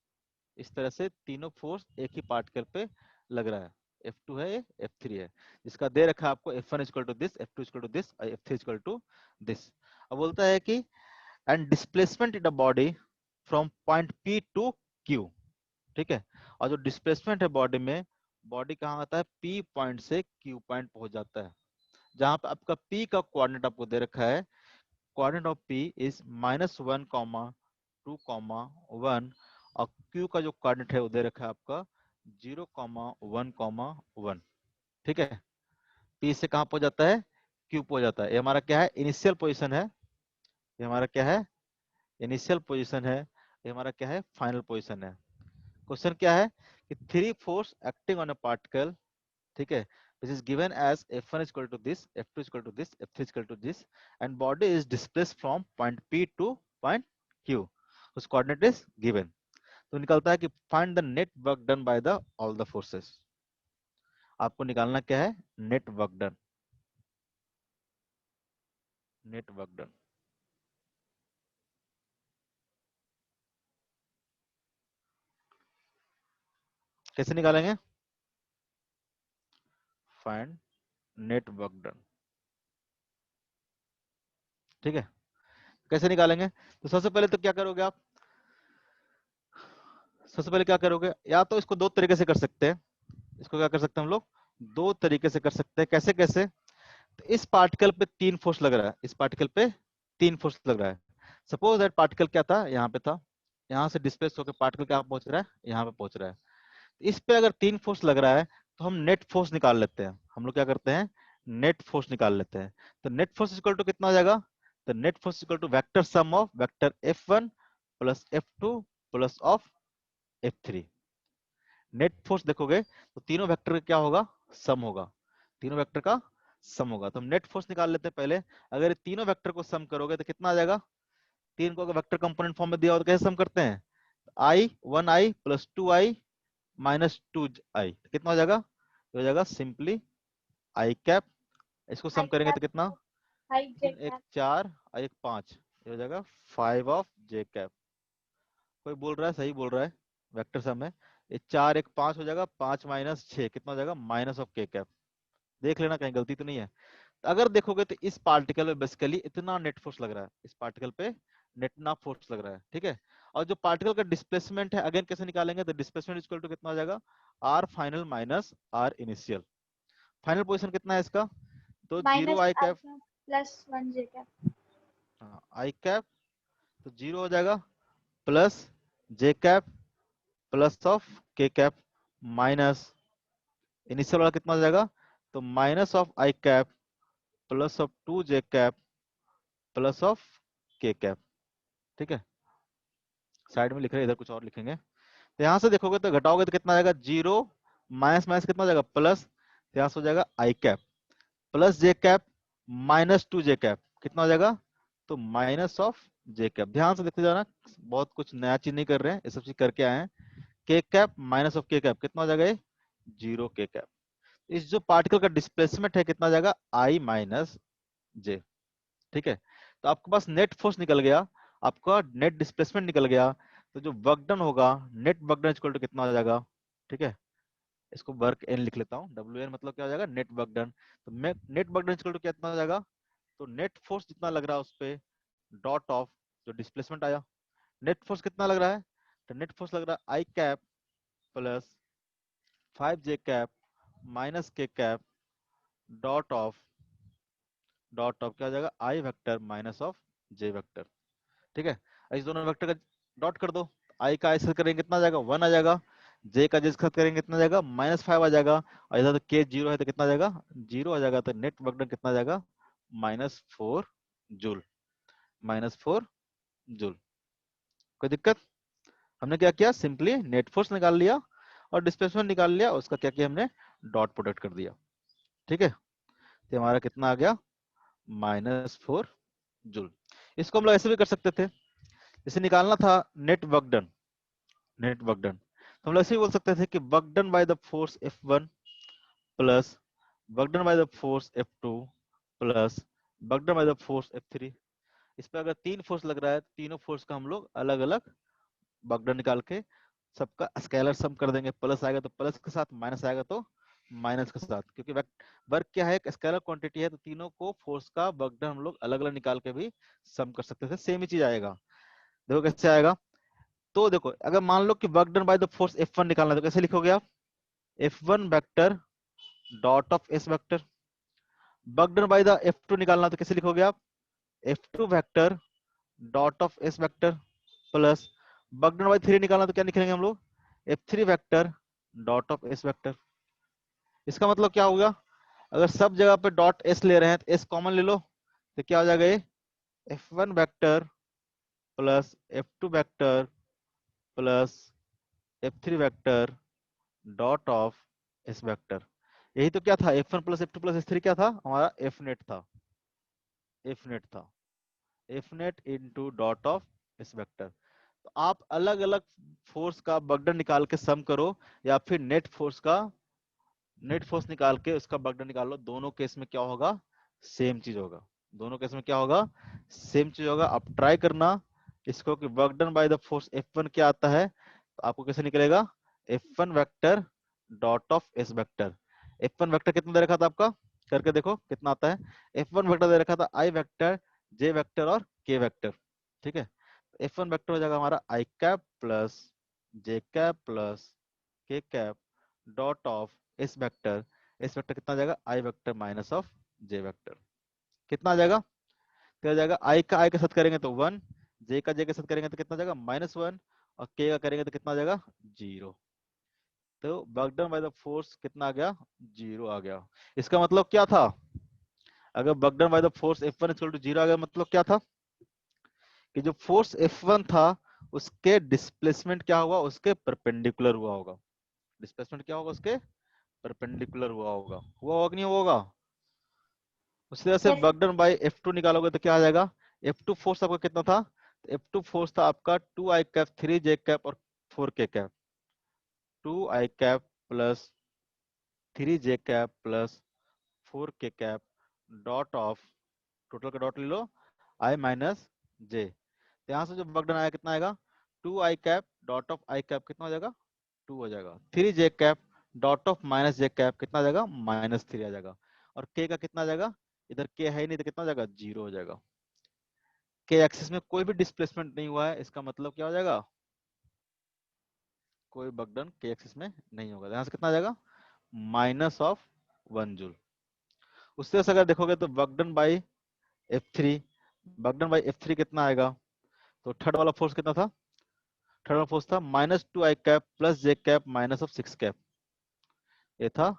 इस तरह से तीनों फोर्स एक ही पार्टिकल पे लग रहा है, F2 है, ये F3 है, जिसका दे रखा है आपको F1 equal to this, F2 equal to this, और F3 इक्वल टू दिस। अब बोलता है कि and displacement in the body from point P to Q, ठीक है। और जो डिस्प्लेसमेंट है बॉडी में, बॉडी कहाँ आता है, पी पॉइंट से क्यू पॉइंट पहुंच जाता है, जहां पे आपका पी का कोऑर्डिनेट आपको दे रखा है, कोऑर्डिनेट ऑफ पी इज -1, 2, 1, और क्यू का जो कोऑर्डिनेट है वो दे रखा है आपका 0, 1, 1। ठीक है। पी से कहां पहुंच जाता है, क्यू पहुंच जाता है। ये हमारा क्या है, इनिशियल पोजीशन है। ये हमारा क्या है, इनिशियल पोजीशन है। ये हमारा क्या है, फाइनल पोजीशन है। क्वेश्चन क्या है कि three force acting on a particle, ठीक है, which is given as F1 is equal to this, F2 is equal to this, F3 is equal to this, and body is displaced from point P to point Q, whose coordinate is given। तो निकलता है कि find the net work done by the all the forces। आपको निकालना क्या है, net work done, net work done. कैसे निकालेंगे, फाइंड नेट वर्क डन। ठीक है, कैसे निकालेंगे, तो सबसे पहले तो क्या करोगे आप, सबसे पहले क्या करोगे, या तो इसको दो तरीके से कर सकते हैं। इसको क्या कर सकते हैं हम लोग, दो तरीके से कर सकते हैं। कैसे कैसे, तो इस पार्टिकल पे तीन फोर्स लग रहा है, इस पार्टिकल पे तीन फोर्स लग रहा है। सपोज दैट पार्टिकल क्या था, यहाँ पे था, यहाँ से डिस्प्लेस होकर पार्टिकल क्या पहुंच रहा है, यहाँ पे पहुंच रहा है। इस पे अगर तीन फोर्स लग रहा है तो हम नेट फोर्स निकाल लेते हैं। हम लोग क्या करते हैं, नेट फोर्स निकाल लेते हैं। तो नेट फोर्स इक्वल टू कितना हो जाएगा, तो net force equal to vector sum of vector F1 plus F2 plus of F3। Net force देखोगे तो तीनों वेक्टर का क्या होगा, सम होगा, तीनों वेक्टर का सम होगा। तो हम नेट फोर्स निकाल लेते हैं पहले। अगर ये तीनों वेक्टर को सम करोगे तो कितना आ जाएगा, तीन को अगर वेक्टर कंपोनेंट फॉर्म में दिया हो तो कैसे सम करते हैं, I1I plus 2I minus 2I, कितना हो जाएगा, तो हो जाएगा सिंपली आई कैप। इसको सम आई करेंगे तो कैप, कितना, आई जे तीन एक कैप। चार और एक पांच, ये हो जाएगा 5 ऑफ जे कैप। कोई बोल रहा है, सही बोल रहा है, वेक्टर सम है। ये चार एक पांच हो जाएगा, पांच माइनस छह कितना हो जाएगा, माइनस ऑफ के कैप। देख लेना कहीं गलती तो नहीं है। तो अगर देखोगे तो इस पार्टिकल पे बेसिकली इतना नेट फोर्स लग रहा है, इस पार्टिकल पे नेट फोर्स लग रहा है। ठीक है। और जो पार्टिकल का डिस्प्लेसमेंट है अगेन कैसे निकालेंगे, तो डिस्प्लेसमेंट इक्वल टू कितना हो जाएगा, R final minus R initial. Final position कितना है इसका, तो zero minus I I cap, cap plus 1 J cap. I cap तो जीरो हो जाएगा, plus J cap plus of K cap minus initial वाला कितना हो जाएगा, तो minus of I cap plus of two J cap plus of K cap. ठीक है, साइड में लिख रहे हैं, इधर कुछ और लिखेंगे। तो यहां से देखोगे तो घटाओगे तो कितना आएगा, जीरो माइनस माइनस कितना हो जाएगा, प्लस, तो यहां से हो जाएगा आई cap plus J cap minus two J cap, कितना हो जाएगा, तो माइनस ऑफ जे कैप। ध्यान से देखते जाना, बहुत कुछ नया चीज नहीं कर रहे हैं, ये सब चीज करके आए हैं। के cap minus of K cap कितना हो जाएगा, ये जीरो के कैप। इस जो पार्टिकल का डिस्प्लेसमेंट है कितना हो जाएगा, आई माइनस जे। ठीक है, तो आपके पास नेट फोर्स निकल गया, आपका नेट डिस्प्लेसमेंट निकल गया। तो जो वर्क डन होगा, net work done equal to कितना हो जाएगा, ठीक है, इसको वर्क एन लिख लेता हूँ, डब्ल्यू एन मतलब क्या हो जाएगा, नेट वर्क डन। तो net work done equal to कितना हो जाएगा, तो नेट फोर्स जितना लग रहा है उस पे डॉट ऑफ जो डिस्प्लेसमेंट आया। नेट फोर्स कितना लग रहा है, तो नेट फोर्स लग रहा है I cap plus 5 J cap minus K cap dot of क्या हो जाएगा, I vector minus of J vector. ठीक है, इस दोनों वेक्टर का डॉट कर दो, आई का ऐसे करेंगे कितना आ जाएगा, 1 आ जाएगा, जे का जिसका करेंगे कितना आ जाएगा, -5 आ जाएगा, और इधर तो के जीरो है तो कितना आ जाएगा, जीरो आ जाएगा। तो नेट वर्क डन कितना आ जाएगा, -4 जूल, -4 जूल। कोई दिक्कत, हमने क्या किया, सिंपली नेट फोर्स निकाल लिया और डिस्प्लेसमेंट निकाल लिया, उसका क्या किया हमने, डॉट प्रोडक्ट कर दिया। ठीक है, तो हमारा कितना आ गया, -4 जूल। इसको हम लोग ऐसे भी कर सकते थे, जैसे निकालना था net work done, net work done तो हम लोग ऐसे ही बोल सकते थे कि work done by the force F1 plus work done by the force F2 plus work done by the force F3। इस पे अगर तीन फोर्स लग रहा है, तीनों फोर्स का हम लोग अलग अलग वर्क डन निकाल के सबका स्केलर सम कर देंगे। प्लस आएगा तो प्लस के साथ, माइनस आएगा तो माइनस के साथ, क्योंकि वर्क क्या है, स्केलर क्वांटिटी है, तो तीनों को फोर्स का वर्क डन हम लोग अलग अलग निकाल के भी सम कर सकते थे, सेम ही चीज आएगा। देखो कैसे आएगा, तो देखो अगर मान लो कि work done by the force F1 निकालना है तो कैसे लिखोगे आप? F1 vector dot of S vector. Work done by the F2 निकालना तो कैसे लिखोगे आप? F2 vector dot of S vector plus work done bye 3 निकालना तो क्या लिखेंगे हम लोग? F3 vector dot of S vector. इसका मतलब क्या होगा? अगर सब जगह पे डॉट S ले रहे हैं तो S कॉमन ले लो, तो क्या हो जाएगा ये? F1 vector plus F2 vector plus F3 vector dot of S vector. यही तो क्या था? F1 plus F2 plus S3 क्या था हमारा? F नेट था। F नेट था। F net into dot of S vector. तो आप अलग अलग फोर्स का बगडन निकाल के सम करो, या फिर नेट फोर्स निकाल के उसका बगडन निकाल लो। दोनों केस में क्या होगा? सेम चीज होगा। दोनों केस में क्या होगा? सेम चीज होगा। आप ट्राई करना इसको कि work done by the force F1 क्या आता है, तो आपको कैसे निकलेगा? F1 vector dot of S vector. F1 vector कितना दे रखा था आपका? करके देखो कितना आता है। F1 वेक्टर दे रखा था I वेक्टर, J वेक्टर और K वेक्टर। ठीक है, F1 वेक्टर हो जाएगा हमारा I cap plus J cap plus K cap dot of S vector. S vector कितना आ जाएगा? I vector minus of J vector. कितना आ जाएगा? क्या आ जाएगा? I का I के साथ करेंगे तो 1, J का J के साथ करेंगे तो कितना आ जाएगा? -1, और K का करेंगे तो कितना आ जाएगा? 0। तो work done by the force कितना आ गया? 0 आ गया। इसका मतलब क्या था? अगर work done by the force F1 equal to 0 आ गया, मतलब क्या था? कि जो फोर्स F1 था उसके डिस्प्लेसमेंट क्या हुआ? उसके परपेंडिकुलर हुआ होगा। डिस्प्लेसमेंट क्या होगा? उसके परपेंडिकुलर हुआ होगा। हुआ होगा कि नहीं हुआ होगा? उसी तरह से yes. Work done bye F2 निकालोगे तो क्या आ जाएगा? F2 फोर्स आपका कितना था? F2 फोर्स था आपका 2I कैप 3J कैप और 4K cap. 2I cap plus 3J cap plus 4K cap dot of, total का डॉट ले लो, I माइनस J। यहाँ से जो वर्क डन आया कितना आएगा? 2I cap dot of I cap कितना हो जाएगा? 2 हो जाएगा। 3J cap dot of minus J cap कितना आ जाएगा? -3 आ जाएगा। और K का कितना आ जाएगा? इधर K है ही नहीं तो कितना हो जाएगा? 0 हो जाएगा। K एक्सिस में कोई भी डिस्प्लेसमेंट नहीं हुआ है, इसका मतलब क्या हो जाएगा? कोई वर्क डन K एक्सिस में नहीं होगा। यहाँ से कितना आ जाएगा? -1 जूल। उससे अगर देखोगे तो work done by F3, work done by F3 कितना आएगा? तो थर्ड वाला फोर्स कितना था? थर्ड वाला फोर्स था -2I cap plus J cap minus of 6 cap. ये था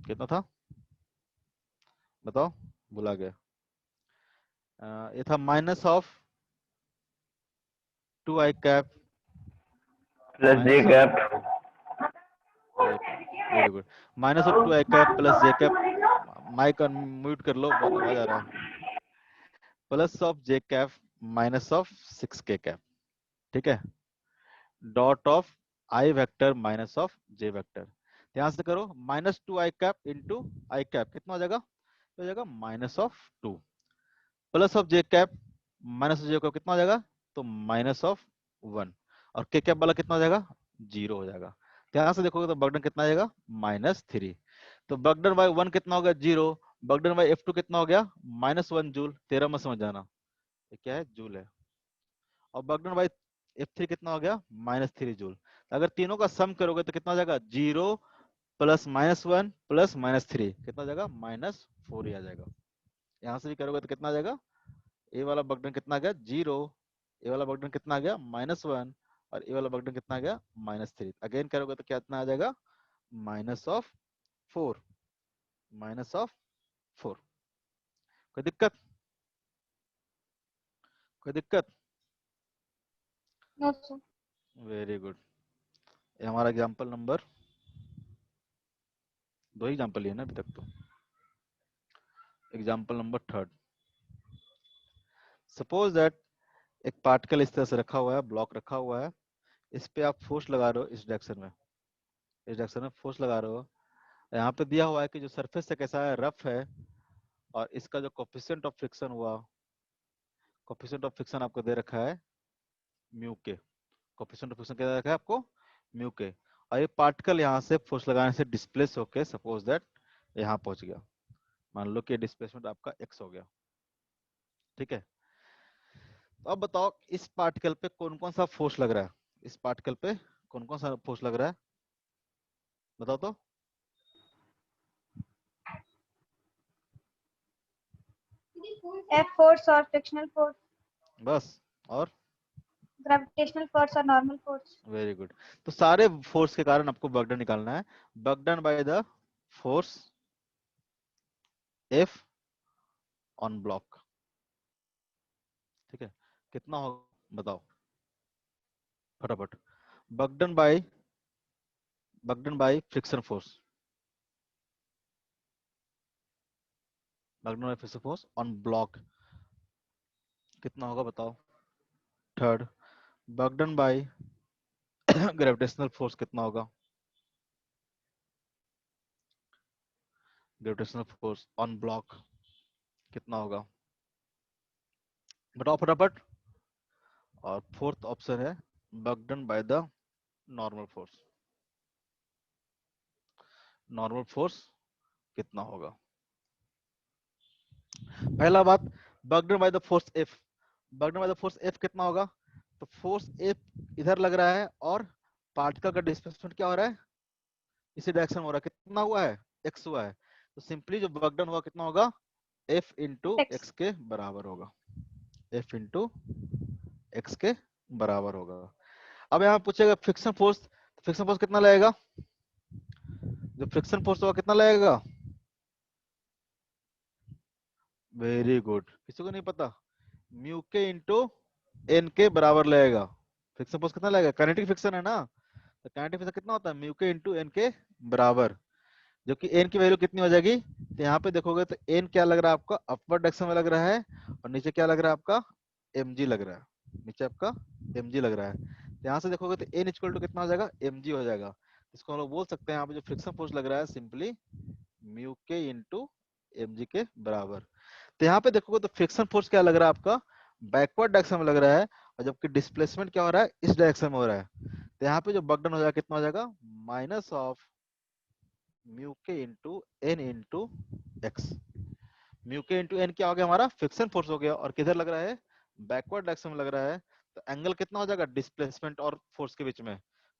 कितना था? बताओ, भुला गया। ये था minus of 2I cap plus J minus of cap. J cap. Very good. Minus of 2I cap plus J cap. Mic mute कर लो, बहुत आवाज आ रहा है। Plus of J cap minus of 6K cap. ठीक है, dot of I vector minus of J vector. ध्यान से करो, -2I cap into I cap कितना हो जाएगा? तो हो जाएगा -2 plus of J cap minus of J cap कितना हो जाएगा? तो -1। और K कैप वाला कितना हो जाएगा? 0 हो जाएगा। ध्यान से देखोगे तो बर्डन कितना आ जाएगा? -3। तो बर्डन बाय 1 कितना हो गया? 0। बर्डन बाय F2 कितना हो गया? -1 जूल। 13 में समझ जाना, ये क्या है? जूल है। और बर्डन बाय F3 कितना हो गया? -3 जूल। अगर तीनों का सम करोगे तो कितना हो जाएगा? 0 प्लस -1 प्लस -3 कितना हो जाएगा? -4 ही आ जाएगा। यहाँ से भी करोगे तो कितना आ जाएगा? ए वाला बर्डन कितना आ गया? 0। ए वाला बर्डन कितना आ गया? -1। और ए वाला बर्डन कितना आ गया? -3। अगेन करोगे तो कितना आ जाएगा? -4। -4। कोई दिक्कत? कोई दिक्कत? No sir. Very good. ये हमारा एग्जाम्पल नंबर 2 ही एग्जाम्पल है ना अभी तक तो। Example number 3। सपोज दैट एक पार्टिकल इस तरह से रखा हुआ है, ब्लॉक रखा हुआ है, इस पे आप फोर्स लगा रहे हो, इस डायरेक्शन में, इस डायरेक्शन में फोर्स लगा रहे हो। यहाँ पे दिया हुआ है कि जो सरफेस है कैसा है? रफ है। और इसका जो कोफिशिएंट ऑफ फ्रिक्शन हुआ, कोफिशिएंट ऑफ फ्रिक्शन आपको दे रखा है म्यू के। कोफिशिएंट ऑफ फ्रिक्शन क्या दे रखा है आपको? म्यू के। और ये पार्टिकल यहाँ से फोर्स लगाने से डिस्प्लेस होके सपोज दैट यहाँ पहुंच गया। मान लो कि डिस्प्लेसमेंट आपका x हो गया। ठीक है, तो अब बताओ इस पार्टिकल पे कौन कौन सा फोर्स लग रहा है, इस पार्टिकल पे कौन कौन सा फोर्स लग रहा है, बताओ तो। F force और frictional force, बस, और gravitational force और normal force. Very good. तो सारे फोर्स के कारण आपको वर्क डन निकालना है। Work done by the force F on block, ठीक है, कितना हो बताओ फटाफट। Work done by friction force, work done by friction force on block कितना होगा बताओ। Third, work done by gravitational force कितना होगा, ग्रेविटेशनल फोर्स ऑन ब्लॉक कितना होगा, बताओ फटाफट। और फोर्थ ऑप्शन है work done by the normal force, normal force कितना होगा। पहला बात, work done by the force F, work done by the force F कितना होगा, तो फोर्स एफ इधर लग रहा है और पार्टिकल का डिस्प्लेसमेंट क्या हो रहा है, इसी डायरेक्शन में हो रहा है, कितना हुआ है, एक्स हुआ है। तो सिंपली जो वर्क डन हुआ कितना होगा, एफ इंटू X. एक्स के बराबर होगा, एफ इंटू एक्स के बराबर होगा। अब यहाँ पूछेगा फ्रिक्शन फोर्स, फ्रिक्शन फोर्स कितना लगेगा, जो फ्रिक्शन फोर्स होगा कितना लगेगा, वेरी गुड, किसी को नहीं पता, म्यू के इंटू एन के बराबर लगेगा। फ्रिक्शन फोर्स कितना लगेगा, काइनेटिक फ्रिक्शन है ना, तो काइनेटिक फ्रिक्शन कितना होता है, म्यू के इंटू एन के बराबर, जबकि एन की वैल्यू कितनी हो जाएगी, तो यहाँ पे देखोगे तो एन क्या लग रहा है आपका, अपवर्ड डायरेक्शन में लग रहा है, और नीचे क्या लग रहा है आपका, एम लग रहा है, नीचे आपका एम लग रहा है। तो यहाँ से देखोगे तो एन इक्वल टू कितना हो जाएगा, एम हो जाएगा। इसको हम लोग बोल सकते हैं यहाँ पे जो फ्रिक्शन फोर्स लग रहा है simply mu K into M के बराबर। तो यहाँ पे देखोगे तो फ्रिक्शन फोर्स क्या लग रहा है आपका, बैकवर्ड डायरेक्शन में लग रहा है, और जबकि डिस्प्लेसमेंट क्या हो रहा है, इस डायरेक्शन में हो रहा है। तो यहाँ पे जो वर्क डन हो जाएगा कितना हो जाएगा, minus of mu K into N into X. Mu K into N क्या हो गया हमारा, फ्रिक्शन फोर्स हो गया, और किधर लग रहा है, बैकवर्ड डायरेक्शन में लग रहा है। तो एंगल कितना हो जाएगा डिस्प्लेसमेंट और फोर्स के बीच में,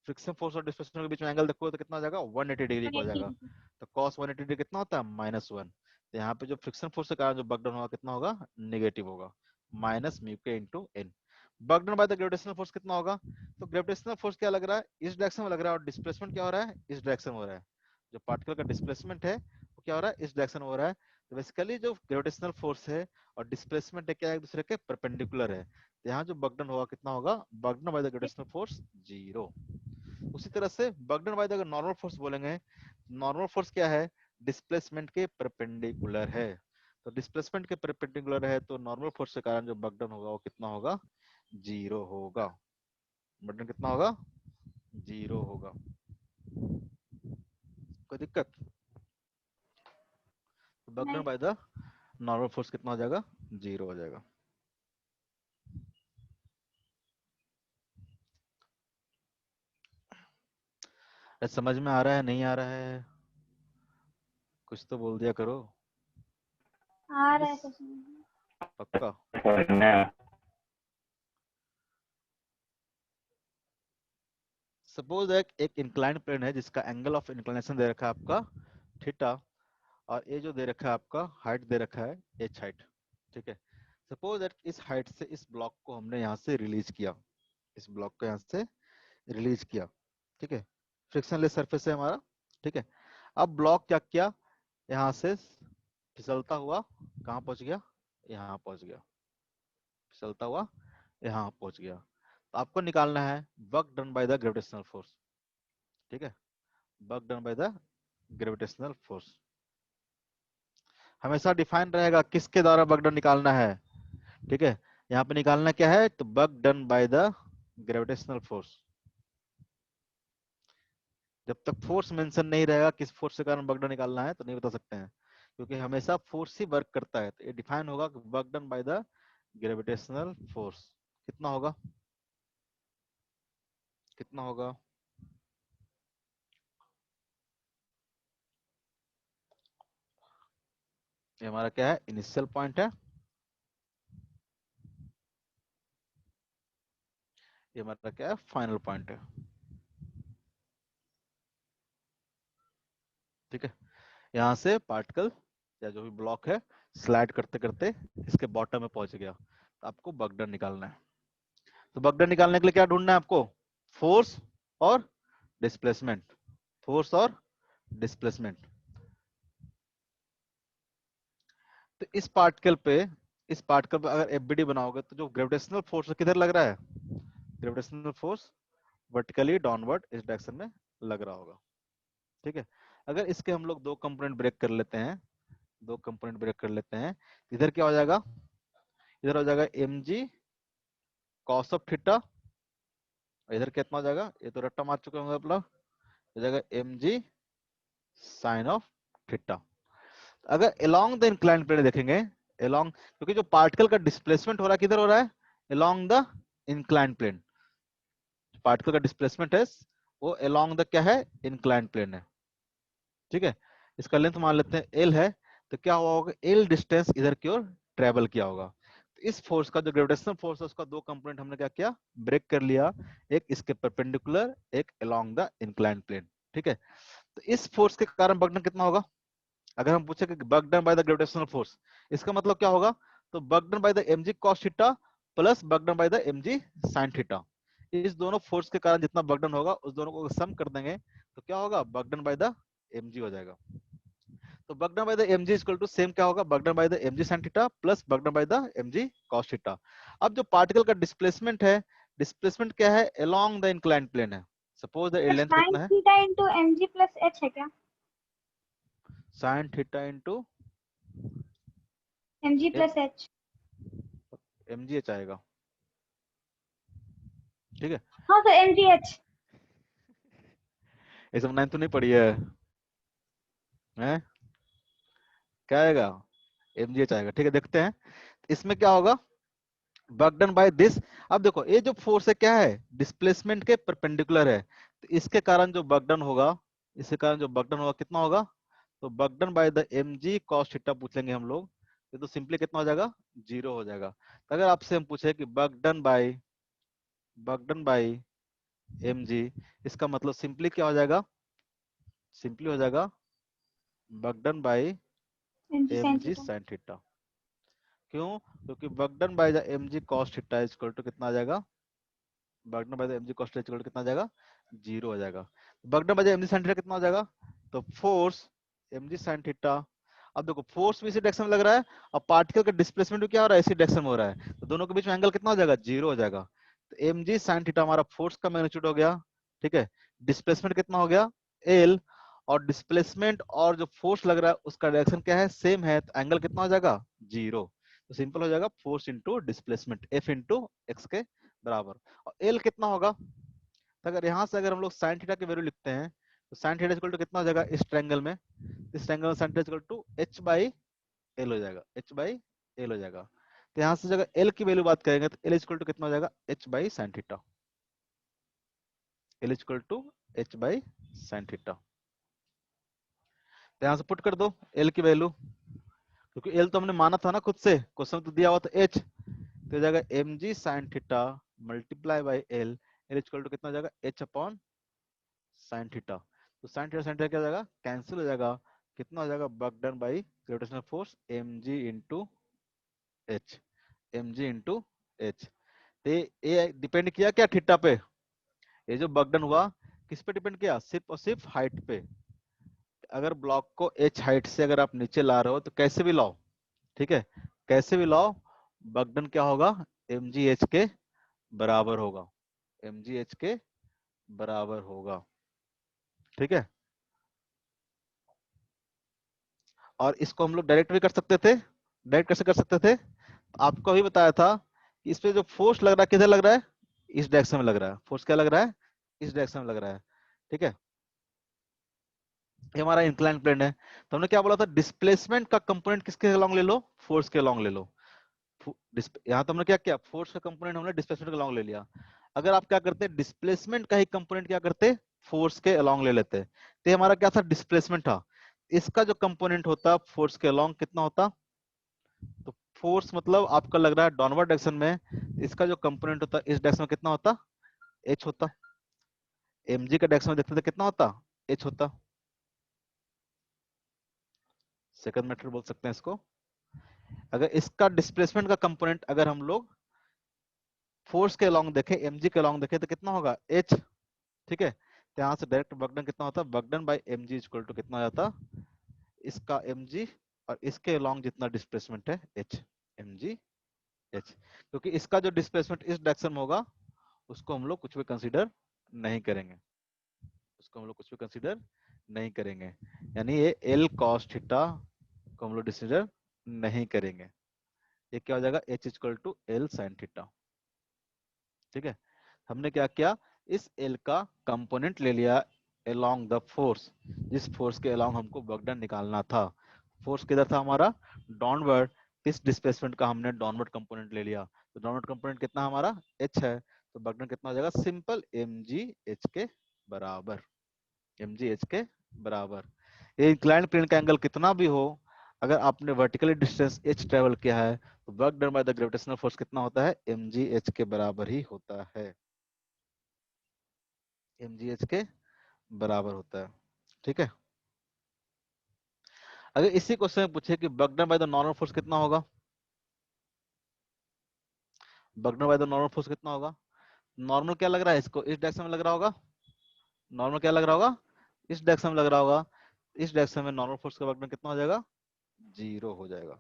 फ्रिक्शन फोर्स और डिस्प्लेसमेंट के बीच में एंगल देखो तो कितना हो जाएगा, 180 डिग्री का हो 180 जाएगा। degree. तो cos 180 डिग्री कितना होता है, -1। तो यहाँ पे जो फ्रिक्शन फोर्स के कारण जो वर्क डन होगा कितना होगा, नेगेटिव होगा, minus mu K into N. Work done by the gravitational force कितना होगा, तो ग्रेविटेशनल फोर्स क्या लग रहा है, इस डायरेक्शन में लग रहा है, और डिस्प्लेसमेंट क्या हो रहा है, इस डायरेक्शन में हो रहा है। जो पार्टिकल का डिस्प्लेसमेंट है वो क्या हो रहा है, इस डायरेक्शन में हो रहा है। तो बेसिकली जो ग्रेविटेशनल फोर्स है और डिस्प्लेसमेंट है क्या एक दूसरे के परपेंडिकुलर है। तो यहाँ जो वर्क डन होगा कितना होगा, work done by the gravitational force 0। उसी तरह से work done by the normal force बोलेंगे, नॉर्मल फोर्स क्या है, डिस्प्लेसमेंट के परपेंडिकुलर है। तो डिस्प्लेसमेंट के परपेंडिकुलर है तो नॉर्मल फोर्स के कारण जो वर्क डन होगा वो कितना होगा, 0 होगा। वर्क डन कितना होगा, 0 होगा। कोई दिक्कत, वर्क डन नहीं. बाय द नॉर्मल फोर्स कितना हो जाएगा, 0 हो जाएगा। समझ में आ रहा है नहीं आ रहा है, कुछ तो बोल दिया करो। आ रहा यस, है कुछ नहीं. पक्का। सपोज एक इंक्लाइन प्लेन है जिसका एंगल ऑफ इंक्लिनेशन दे रखा है आपका थीटा, और ये जो दे रखा है आपका हाइट दे रखा है एच हाइट, ठीक है। सपोज दैट इस हाइट से इस ब्लॉक को हमने यहाँ से रिलीज किया, इस ब्लॉक को यहाँ से रिलीज किया, ठीक है, फ्रिक्शनलेस सरफेस है हमारा, ठीक है। अब ब्लॉक क्या किया, यहाँ से फिसलता हुआ कहाँ पहुंच गया, यहाँ पहुंच गया, फिसलता हुआ यहाँ पहुंच गया। तो आपको निकालना है work done by the gravitational force, ठीक है, work done by the gravitational force हमेशा डिफाइन रहेगा किसके द्वारा वर्क डन निकालना है, ठीक है। यहाँ पे निकालना क्या है, तो work done by the gravitational force. जब तक फोर्स मेंशन नहीं रहेगा किस फोर्स के कारण वर्क डन निकालना है तो नहीं बता सकते हैं, क्योंकि हमेशा फोर्स ही वर्क करता है। तो ये डिफाइन होगा कि work done by the gravitational force कितना होगा, कितना होगा, ये हमारा क्या है, इनिशियल पॉइंट है, ये हमारा क्या है, फाइनल पॉइंट है। ठीक है, यहाँ से पार्टिकल या जो भी ब्लॉक है स्लाइड करते करते इसके बॉटम में पहुंच गया, तो आपको वर्क डन निकालना है। तो वर्क डन निकालने के लिए क्या ढूंढना है आपको, फोर्स और डिस्प्लेसमेंट, फोर्स और डिस्प्लेसमेंट। तो इस पार्टिकल पे अगर एफबीडी बनाओगे तो जो ग्रेविटेशनल फोर्स किधर लग रहा है, ग्रेविटेशनल फोर्स वर्टिकली डाउनवर्ड इस डायरेक्शन में लग रहा होगा। ठीक है, अगर इसके हम लोग दो कंपोनेंट ब्रेक कर लेते हैं, दो कंपोनेंट ब्रेक कर लेते हैं, इधर क्या हो जाएगा, इधर हो जाएगा mg cos ऑफ थीटा, इधर कितना हो जाएगा, ये तो रट्टा मार चुके होंगे आप लोग, हो जाएगा mg sin ऑफ थीटा। अगर along द इंक्लाइंड प्लेन देखेंगे, along, क्योंकि जो पार्टिकल का डिस्प्लेसमेंट हो रहा है किधर हो रहा है, along the inclined plane, particle का डिस्प्लेसमेंट है वो along द क्या है, इंक्लाइंड प्लेन है। ठीक है, इसका लेंथ मान लेते हैं l है, तो क्या हुआ होगा, l डिस्टेंस इधर की ओर ट्रेवल किया होगा। तो इस फोर्स का जो ग्रेविटेशनल फोर्स है उसका दो कंपोनेंट हमने क्या किया, ब्रेक कर लिया, एक इसके परपेंडिकुलर, एक अलोंग द इंक्लाइंड प्लेन। ठीक है, तो इस फोर्स के कारण वर्क डन कितना होगा, अगर हम पूछे कि work done by the gravitational force, इसका मतलब क्या होगा, तो work done by the mg cos theta plus work done by the mg sin theta, इस दोनों फोर्स के कारण जितना वर्क डन होगा उस दोनों को सम कर देंगे तो क्या होगा, work done by the mg हो जाएगा। तो work done by the mg equal to same क्या होगा, work done by the mg sin theta plus work done by the mg cos theta. अब जो पार्टिकल का डिस्प्लेसमेंट है, डिस्प्लेसमेंट क्या है, अलोंग द इंक्लाइंड प्लेन है। सपोज द लेंथ साइन कितना है, theta into mg plus h है क्या, sin theta into mg plus h। mgh आएगा। ठीक है, हाँ तो mg h। ये सब नाइन तो नहीं पढ़ी है, हैं? क्या आएगा, mgh आएगा। ठीक है, देखते हैं इसमें क्या होगा, वर्क डन बाय दिस। अब देखो ये जो फोर्स है क्या है, डिस्प्लेसमेंट के परपेंडिकुलर है, तो इसके कारण जो वर्क डन होगा, इसके कारण जो वर्क डन होगा कितना होगा, तो work done by the mg cos theta पूछेंगे हम लोग, ये तो सिंपली कितना हो जाएगा, जीरो हो जाएगा। तो अगर आपसे हम पूछे कि वर्क डन बाय mg, इसका मतलब सिंपली क्या हो जाएगा, सिंपली हो जाएगा work done by mg sin mg theta. sin theta. क्यों, क्योंकि work done by the mg cos theta is equal to कितना आ जाएगा, work done by the mg cos theta equal to कितना आ जाएगा, जीरो हो जाएगा। Work done by the mg sin theta कितना हो जाएगा, तो फोर्स mg sin थीटा। अब देखो फोर्स भी इसी डायरेक्शन में लग रहा है और पार्टिकल का डिस्प्लेसमेंट भी क्या हो रहा है, इसी डायरेक्शन में हो रहा है, तो दोनों के बीच में एंगल कितना हो जाएगा, जीरो हो जाएगा। तो mg sin थीटा हमारा फोर्स का मैग्नीट्यूड हो गया। ठीक है, डिस्प्लेसमेंट कितना हो गया, l, और डिस्प्लेसमेंट और जो फोर्स लग रहा है उसका डायरेक्शन क्या है, सेम है, तो एंगल कितना हो जाएगा, जीरो। तो सिंपल हो जाएगा force into displacement, F into x के बराबर। और एल कितना होगा, तो अगर यहाँ से अगर हम लोग साइन थीटा की वैल्यू लिखते हैं तो साइन थीटा इक्वल टू कितना हो जाएगा, इस ट्रायंगल में, इस ट्रायंगल में sine theta equal to H by L हो जाएगा, एच बाई एल हो जाएगा। तो यहाँ से जगह एल की वैल्यू बात करेंगे तो एल इक्वल टू कितना हो जाएगा, H by sine theta, L equal to H by sine theta. तो यहाँ से पुट कर दो एल की वैल्यू, क्योंकि एल तो हमने माना था ना खुद से, क्वेश्चन तो दिया हुआ था एच, तो हो जाएगा M G sine theta multiply by L, L equal to कितना हो जाएगा, एच अपॉन साइन थीटा। तो साइन थीटा क्या हो जाएगा, कैंसिल हो जाएगा, कितना हो जाएगा, work done by gravitational force M G into H, M G into H. तो ये डिपेंड किया क्या थीटा पे, ये जो वर्क डन हुआ किस पे डिपेंड किया, सिर्फ और सिर्फ हाइट पे। अगर ब्लॉक को एच हाइट से अगर आप नीचे ला रहे हो तो कैसे भी लाओ, ठीक है, कैसे भी लाओ, वर्क डन क्या होगा, एम जी एच के बराबर होगा, एम जी एच के बराबर होगा। ठीक है, और इसको हम लोग डायरेक्ट भी कर सकते थे, डायरेक्ट कैसे कर सकते थे, आपको अभी बताया था कि इस पे जो फोर्स लग रहा है किधर लग रहा है, इस डायरेक्शन में लग रहा है, फोर्स क्या लग रहा है, इस डायरेक्शन में लग रहा है। ठीक है, ये हमारा इंक्लाइन प्लेन है, तो हमने क्या बोला था, डिस्प्लेसमेंट का कंपोनेंट किसके अलोंग ले लो, फोर्स के अलोंग ले लो। यहाँ तो हमने क्या किया, फोर्स का कंपोनेंट हमने डिस्प्लेसमेंट के अलोंग ले लिया। अगर आप क्या करते, डिस्प्लेसमेंट का ही कंपोनेंट क्या करते, फोर्स के अलोंग ले लेते, तो ये हमारा क्या था, डिस्प्लेसमेंट था, इसका जो कंपोनेंट होता फोर्स के अलोंग कितना होता, तो फोर्स मतलब आपका लग रहा है डाउनवर्ड डायरेक्शन में, इसका जो कंपोनेंट होता इस डायरेक्शन में कितना होता, h होता, mg का डायरेक्शन में देखते थे कितना होता, h होता। सेकंड मेथड बोल सकते हैं इसको। अगर इसका डिस्प्लेसमेंट का कंपोनेंट अगर हम लोग फोर्स के अलोंग देखें, mg के अलोंग देखें तो कितना होगा, h। ठीक है, तो यहाँ से डायरेक्ट वर्क डन कितना होता, work done by mg equal to कितना हो जाता, इसका mg और इसके अलोंग जितना डिस्प्लेसमेंट है h, mg h। क्योंकि इसका जो डिस्प्लेसमेंट इस डायरेक्शन में होगा उसको हम लोग कुछ भी कंसीडर नहीं करेंगे, उसको हम लोग कुछ भी कंसीडर नहीं करेंगे, यानी ये l cos थीटा को हम लोग कंसीडर नहीं करेंगे। ये क्या हो जाएगा, h equal to l sin theta. ठीक है, हमने क्या किया, इस l का कंपोनेंट ले लिया along द फोर्स, जिस फोर्स के along हमको वर्क डन निकालना था। फोर्स किधर था हमारा, डाउनवर्ड, इस डिस्प्लेसमेंट का हमने डाउनवर्ड कंपोनेंट ले लिया, तो डाउनवर्ड कंपोनेंट कितना हमारा h है, तो वर्क डन कितना हो जाएगा, सिंपल mg h के बराबर, mg h के बराबर। ये इंक्लाइंड प्लेन का एंगल कितना भी हो, अगर आपने वर्टिकली डिस्टेंस h ट्रेवल किया है तो work done by the gravitational force कितना होता है, mg h के बराबर ही होता है, mg h के बराबर होता है। ठीक है, अगर इसी क्वेश्चन में पूछे कि work done by the normal force कितना होगा, work done by the normal force कितना होगा, नॉर्मल क्या लग रहा है इसको, इस डायरेक्शन में लग रहा होगा, नॉर्मल क्या लग रहा होगा, इस डायरेक्शन में लग रहा होगा, इस डायरेक्शन में नॉर्मल फोर्स का वर्क डन कितना हो जाएगा, 0 हो जाएगा,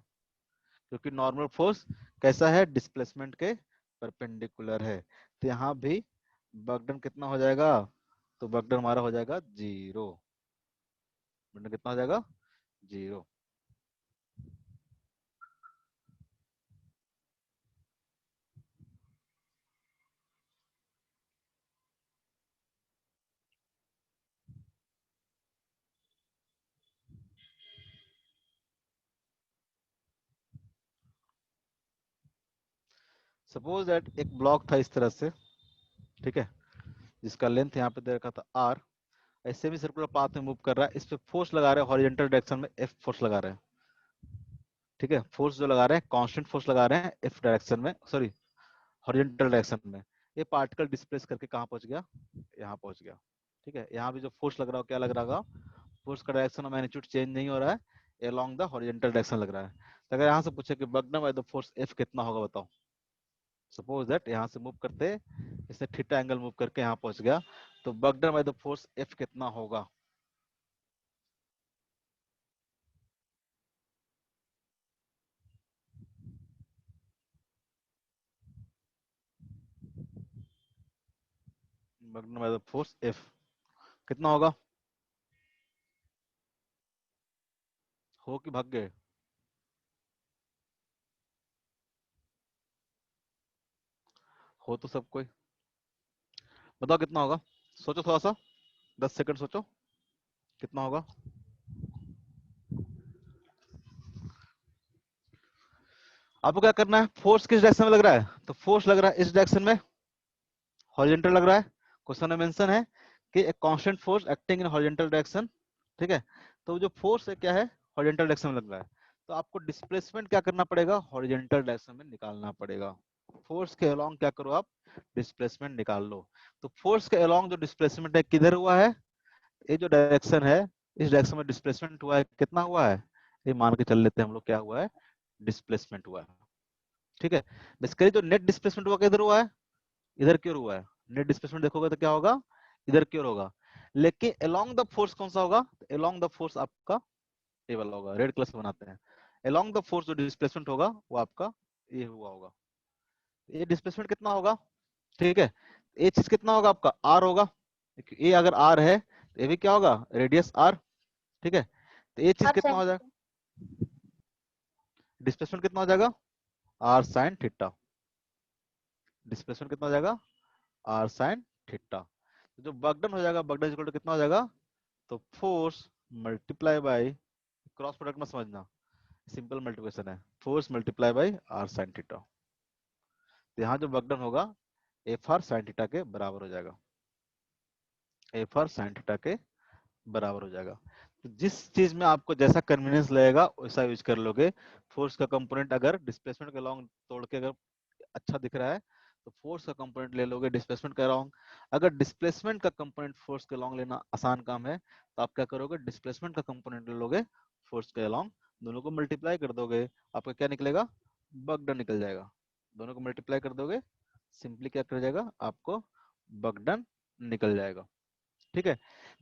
क्योंकि नॉर्मल फोर्स कैसा है, डिस्प्लेसमेंट के परपेंडिकुलर है। तो यहाँ भी वर्क डन कितना हो जाएगा, तो वर्क डन हमारा हो जाएगा 0, वर्क डन कितना हो जाएगा 0। सपोज दैट एक ब्लॉक था इस तरह से, ठीक है, जिसका लेंथ यहाँ पे दे रखा था r, ऐसे भी सर्कुलर पाथ में मूव कर रहा है, इस पे फोर्स लगा रहे हैं हॉरिजॉन्टल डायरेक्शन में, F फोर्स लगा रहे हैं। ठीक है, फोर्स जो लगा रहे हैं कांस्टेंट फोर्स लगा रहे हैं F डायरेक्शन में, सॉरी हॉरिजॉन्टल डायरेक्शन में। ये पार्टिकल डिस्प्लेस करके कहाँ पहुंच गया, यहाँ पहुंच गया। ठीक है, यहाँ भी जो फोर्स लग रहा हो क्या लग रहा होगा, फोर्स का डायरेक्शन और मैग्नीट्यूड चेंज नहीं हो रहा है, अलोंग द हॉरिजॉन्टल डायरेक्शन लग रहा है। तो अगर यहाँ से पूछे कि work done by the force F कितना होगा बताओ, सपोज दैट यहाँ से मूव करते, इसने थीटा एंगल मूव करके यहाँ पहुंच गया, तो work done by the force F कितना होगा, work done by the force F कितना होगा, हो कि भाग गए, हो तो सब कोई, बताओ कितना होगा, सोचो थोड़ा सा, 10 सेकंड सोचो कितना होगा। आपको क्या करना है, फोर्स किस डायरेक्शन में लग रहा है, तो फोर्स लग रहा है इस डायरेक्शन में, हॉरिजॉन्टल लग रहा है, क्वेश्चन में मेंशन है कि एक constant force acting in horizontal direction. ठीक है, तो जो फोर्स है क्या है, हॉरिजॉन्टल डायरेक्शन में लग रहा है, तो आपको डिस्प्लेसमेंट क्या करना पड़ेगा, हॉरिजॉन्टल डायरेक्शन में निकालना पड़ेगा। फोर्स के अलोंग क्या करो आप, डिस्प्लेसमेंट निकाल लो। तो फोर्स के अलोंग जो डिस्प्लेसमेंट है किधर हुआ है, ये जो डायरेक्शन है इस डायरेक्शन में डिस्प्लेसमेंट हुआ है, कितना हुआ है, ये मान के चल लेते हैं हम लोग, क्या हुआ है, डिस्प्लेसमेंट हुआ है। ठीक है, बेसिकली जो नेट डिस्प्लेसमेंट हुआ किधर हुआ है, इधर क्यों हुआ है, नेट डिस्प्लेसमेंट देखोगे तो क्या होगा, इधर क्यों होगा, लेकिन अलोंग द फोर्स कौन सा होगा, अलोंग द फोर्स आपका ये वाला होगा, रेड कलर से बनाते हैं, अलोंग द फोर्स जो डिस्प्लेसमेंट होगा वो आपका ये हुआ होगा, ये डिस्प्लेसमेंट कितना होगा। ठीक है, ये चीज कितना होगा आपका आर होगा, ये अगर आर है तो ये भी क्या होगा, रेडियस आर। ठीक है, तो ये चीज आप कितना सही। हो जाएगा, डिस्प्लेसमेंट कितना हो जाएगा, आर साइन थीटा, डिस्प्लेसमेंट कितना हो जाएगा, आर साइन थीटा। तो जो वर्क डन हो जाएगा, वर्क डन इक्वल टू कितना हो जाएगा, तो force multiply by, cross product में समझना, सिंपल मल्टीप्लिकेशन है, force multiply by R sine theta. तो यहाँ जो वर्क डन होगा एफ आर साइन थीटा के बराबर हो जाएगा, एफ आर साइन थीटा के बराबर हो जाएगा। तो जिस चीज में आपको जैसा कन्वीनियंस लगेगा वैसा यूज कर लोगे। फोर्स का कंपोनेंट अगर डिस्प्लेसमेंट के लॉन्ग तोड़ के अगर अच्छा दिख रहा है तो फोर्स का कंपोनेंट ले लोगे डिस्प्लेसमेंट का लॉन्ग। अगर डिस्प्लेसमेंट का कंपोनेंट फोर्स के लॉन्ग लेना आसान काम है तो आप क्या करोगे, डिस्प्लेसमेंट का कंपोनेंट ले लोगे फोर्स के लॉन्ग, दोनों को मल्टीप्लाई कर दोगे, आपका क्या निकलेगा, वर्क डन निकल जाएगा। दोनों को मल्टीप्लाई कर दोगे, सिंपली क्या कर जाएगा, आपको वर्क डन निकल जाएगा। ठीक है,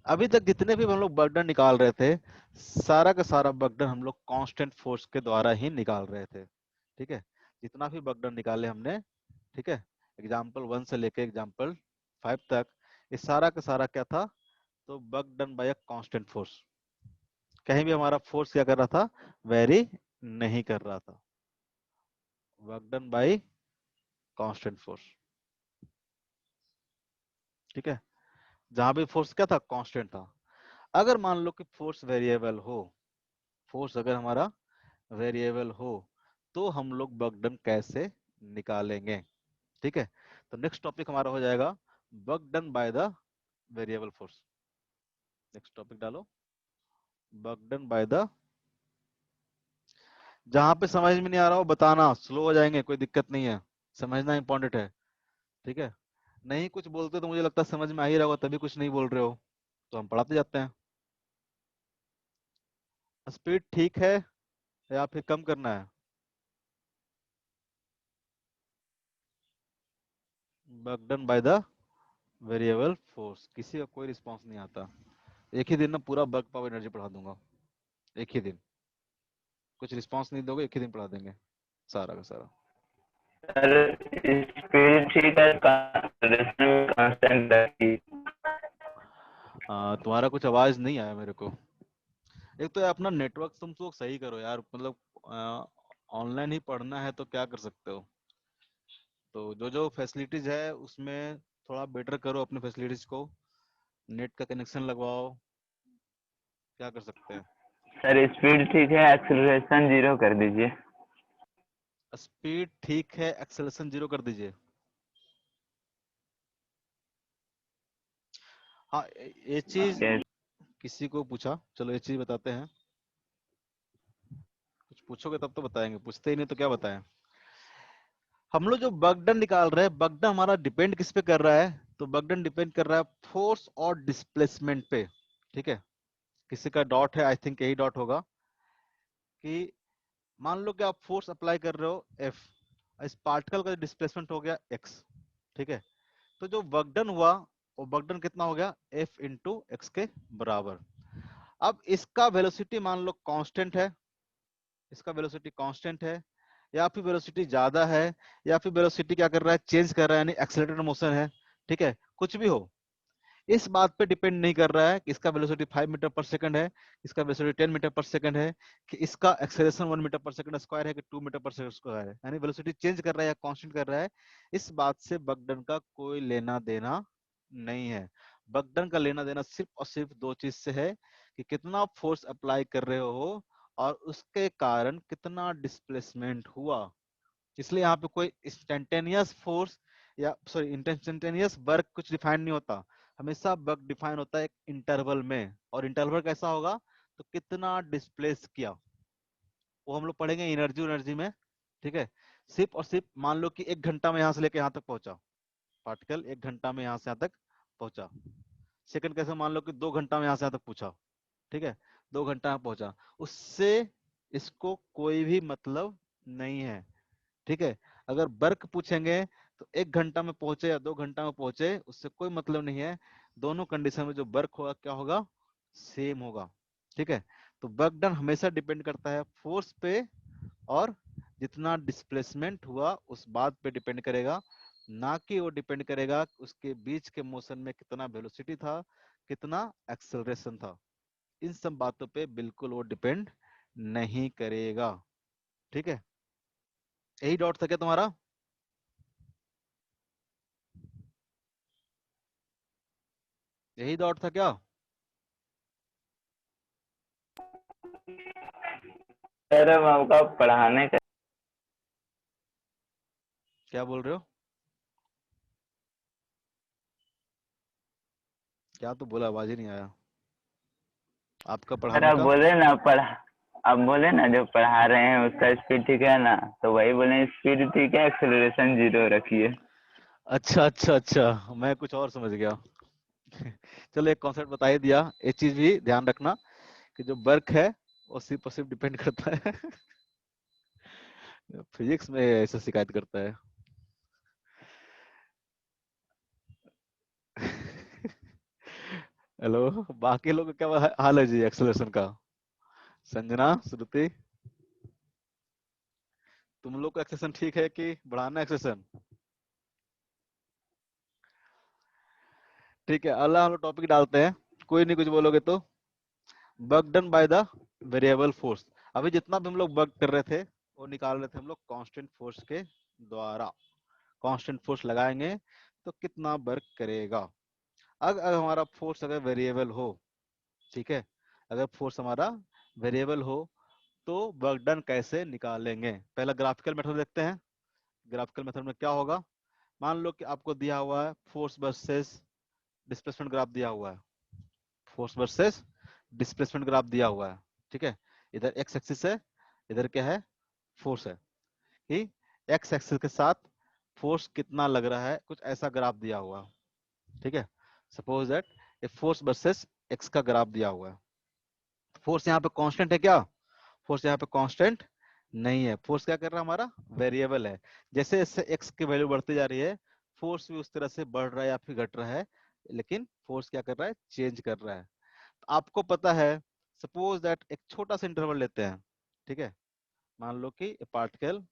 अभी तक जितने भी हम लोग वर्क डन निकाल रहे थे, सारा का सारा वर्क डन हम लोग कांस्टेंट फोर्स के द्वारा ही निकाल रहे थे। ठीक है, जितना भी वर्क डन निकाले हमने, ठीक है, एग्जाम्पल 1 से लेके एग्जाम्पल 5 तक, ये सारा का सारा क्या था, तो work done bye a constant force. कहीं भी हमारा फोर्स क्या कर रहा था, वेरी नहीं कर रहा था, work done bye constant force. ठीक है, जहां भी फोर्स क्या था, कांस्टेंट था। अगर मान लो कि फोर्स वेरिएबल हो, फोर्स अगर हमारा वेरिएबल हो, तो हम लोग वर्क डन कैसे निकालेंगे। ठीक है, तो नेक्स्ट टॉपिक हमारा हो जाएगा work done by the variable force. Next topic डालो, वर्क डन बाय द, जहां पे समझ में नहीं आ रहा हो बताना, स्लो हो जाएंगे, कोई दिक्कत नहीं है, समझना इंपॉर्टेंट है। ठीक है, नहीं कुछ बोलते तो मुझे लगता है समझ में आ ही रहा होगा, तभी कुछ नहीं बोल रहे हो, तो हम पढ़ाते जाते हैं। स्पीड ठीक है या फिर कम करना है, work done by the variable force. किसी का कोई रिस्पॉन्स नहीं आता, एक ही दिन में पूरा वर्क पावर एनर्जी पढ़ा दूंगा, एक ही दिन। कुछ रिस्पॉन्स नहीं दोगे, एक ही दिन पढ़ा देंगे सारा का सारा। सर स्पीड ठीक है, कांस्टेंट रहती। तुम्हारा कुछ आवाज नहीं आया मेरे को। एक तो अपना नेटवर्क तुम लोग सही करो यार, मतलब ऑनलाइन ही पढ़ना है तो क्या कर सकते हो। तो जो जो फैसिलिटीज है उसमें थोड़ा बेटर करो अपने फैसिलिटीज को, नेट का कनेक्शन लगवाओ, क्या कर सकते हैं। सर स्पीड ठीक है, एक्सेलरेशन 0 कर दीजिए। स्पीड ठीक है, एक्सेलरेशन 0 कर दीजिए। हाँ, ये चीज Yes. किसी को पूछा, चलो ये चीज बताते हैं। कुछ पूछोगे तब तो बताएंगे, पूछते ही नहीं तो क्या बताएं। हम लोग जो वर्क डन निकाल रहे हैं, वर्क डन हमारा डिपेंड किस पे कर रहा है, तो वर्क डन डिपेंड कर रहा है फोर्स और डिस्प्लेसमेंट पे। ठीक है, किसी का डॉट है, आई थिंक यही डॉट होगा, कि मान लो कि आप फोर्स अप्लाई कर रहे हो F, इस पार्टिकल का डिस्प्लेसमेंट हो गया x। ठीक है, तो जो वर्क डन हुआ वो वर्क डन कितना हो गया, F इंटू एक्स के बराबर। अब इसका वेलोसिटी मान लो कांस्टेंट है, इसका वेलोसिटी कांस्टेंट है, या फिर वेलोसिटी ज्यादा है, या फिर वेलोसिटी क्या कर रहा है, चेंज कर रहा है, यानी एक्सेलरेटेड मोशन है। ठीक है, कुछ भी हो, इस बात पे डिपेंड नहीं कर रहा है कि इसका वेलोसिटी 5 मीटर पर सेकंड है, इसका वेलोसिटी 10 मीटर पर सेकंड है, कि इसका एक्सेलरेशन 1 मीटर पर सेकंड स्क्वायर है कि 2 मीटर पर सेकंड स्क्वायर है, यानी वेलोसिटी चेंज कर रहा है या कांस्टेंट कर रहा है, इस बात से वर्क डन का कोई लेना देना नहीं है। वर्क डन का लेना देना सिर्फ और सिर्फ दो चीज से है, कि कितना फोर्स अप्लाई कर रहे हो और उसके कारण कितना डिस्प्लेसमेंट हुआ। इसलिए यहाँ पे कोई इंस्टेंटेनियस फोर्स या सॉरी इंस्टेंटेनियस वर्क कुछ डिफाइन नहीं होता, हमेशा वर्क डिफाइन होता है एक इंटरवल में, और इंटरवल कैसा होगा, तो कितना डिस्प्लेस किया, वो हम लोग पढ़ेंगे एनर्जी एनर्जी में। ठीक है, सिर्फ और सिर्फ मान लो कि 1 घंटा में यहाँ से लेके यहाँ तक पहुंचा, पार्टिकल 1 घंटा में यहाँ से यहाँ तक पहुंचा। सेकंड कैसे, मान लो कि 2 घंटा में यहाँ से यहाँ तक पूछा, ठीक है, 2 घंटा में पहुंचा, उससे इसको कोई भी मतलब नहीं है। ठीक है, अगर वर्क पूछेंगे तो 1 घंटा में पहुंचे या 2 घंटा में पहुंचे, उससे कोई मतलब नहीं है, दोनों कंडीशन में जो वर्क होगा क्या होगा, सेम होगा। ठीक है, तो वर्क डन हमेशा डिपेंड करता है फोर्स पे, और जितना डिस्प्लेसमेंट हुआ उस बात पे डिपेंड करेगा, ना कि वो डिपेंड करेगा उसके बीच के मोशन में कितना वेलोसिटी था, कितना एक्सेलरेशन था, इन सब बातों पे बिल्कुल वो डिपेंड नहीं करेगा। ठीक है, यही डाउट था क्या तुम्हारा, यही डाउट था क्या। सर अब आपका पढ़ाने का क्या बोल रहे हो, क्या तो बोला, आवाज ही नहीं आया आपका सर पढ़ाने आप का। बोले ना पढ़ा आप बोले ना जो पढ़ा रहे हैं उसका स्पीड ठीक है ना, तो वही बोले स्पीड ठीक है, एक्सेलरेशन 0 रखिए। अच्छा अच्छा अच्छा, मैं कुछ और समझ गया। चलो एक कॉन्सेप्ट बता ही दिया। एक चीज भी ध्यान रखना कि जो वर्क है वो सिर्फ और सिर्फ डिपेंड करता है। फिजिक्स में ऐसा शिकायत करता है। हेलो, बाकी लोग का क्या हाल है जी एक्सेलरेशन का? संजना, श्रुति, तुम लोग का एक्सेलरेशन ठीक है कि बढ़ाना एक्सेलरेशन? ठीक है, अगला हम लोग टॉपिक डालते हैं। कोई नहीं कुछ बोलोगे तो। Work done by the variable force. अभी जितना भी हम लोग वर्क कर रहे थे वो निकाल रहे थे हम लोग कांस्टेंट फोर्स के द्वारा। कांस्टेंट फोर्स लगाएंगे तो कितना वर्क करेगा। अगर हमारा फोर्स अगर वेरिएबल हो, ठीक है, अगर फोर्स हमारा वेरिएबल हो तो वर्क डन कैसे निकालेंगे? पहला ग्राफिकल मेथड देखते हैं। ग्राफिकल मेथड में क्या होगा? मान लो कि आपको दिया हुआ है फोर्स वर्सेस डिस्प्लेसमेंट ग्राफ दिया हुआ है। फोर्स वर्सेस डिस्प्लेसमेंट ग्राफ दिया हुआ है, ठीक है। इधर एक्स एक्सिस है, इधर क्या है? फोर्स है। कि एक्स एक्सिस के साथ फोर्स कितना लग रहा है, कुछ ऐसा ग्राफ दिया हुआ है, ठीक है। Suppose that a force versus x का ग्राफ दिया हुआ है। फोर्स यहाँ पे कांस्टेंट है क्या? फोर्स यहाँ पे कांस्टेंट नहीं है। फोर्स क्या कर रहा है? हमारा वेरिएबल है। जैसे जैसे एक्स की वैल्यू बढ़ती जा रही है, फोर्स भी उस तरह से बढ़ रहा है या फिर घट रहा है, लेकिन फोर्स क्या कर रहा है? चेंज कर रहा है। आपको पता है, सपोज दैट एक छोटा सा इंटरवल लेते हैं, ठीक है। मान लो कि पार्टिकल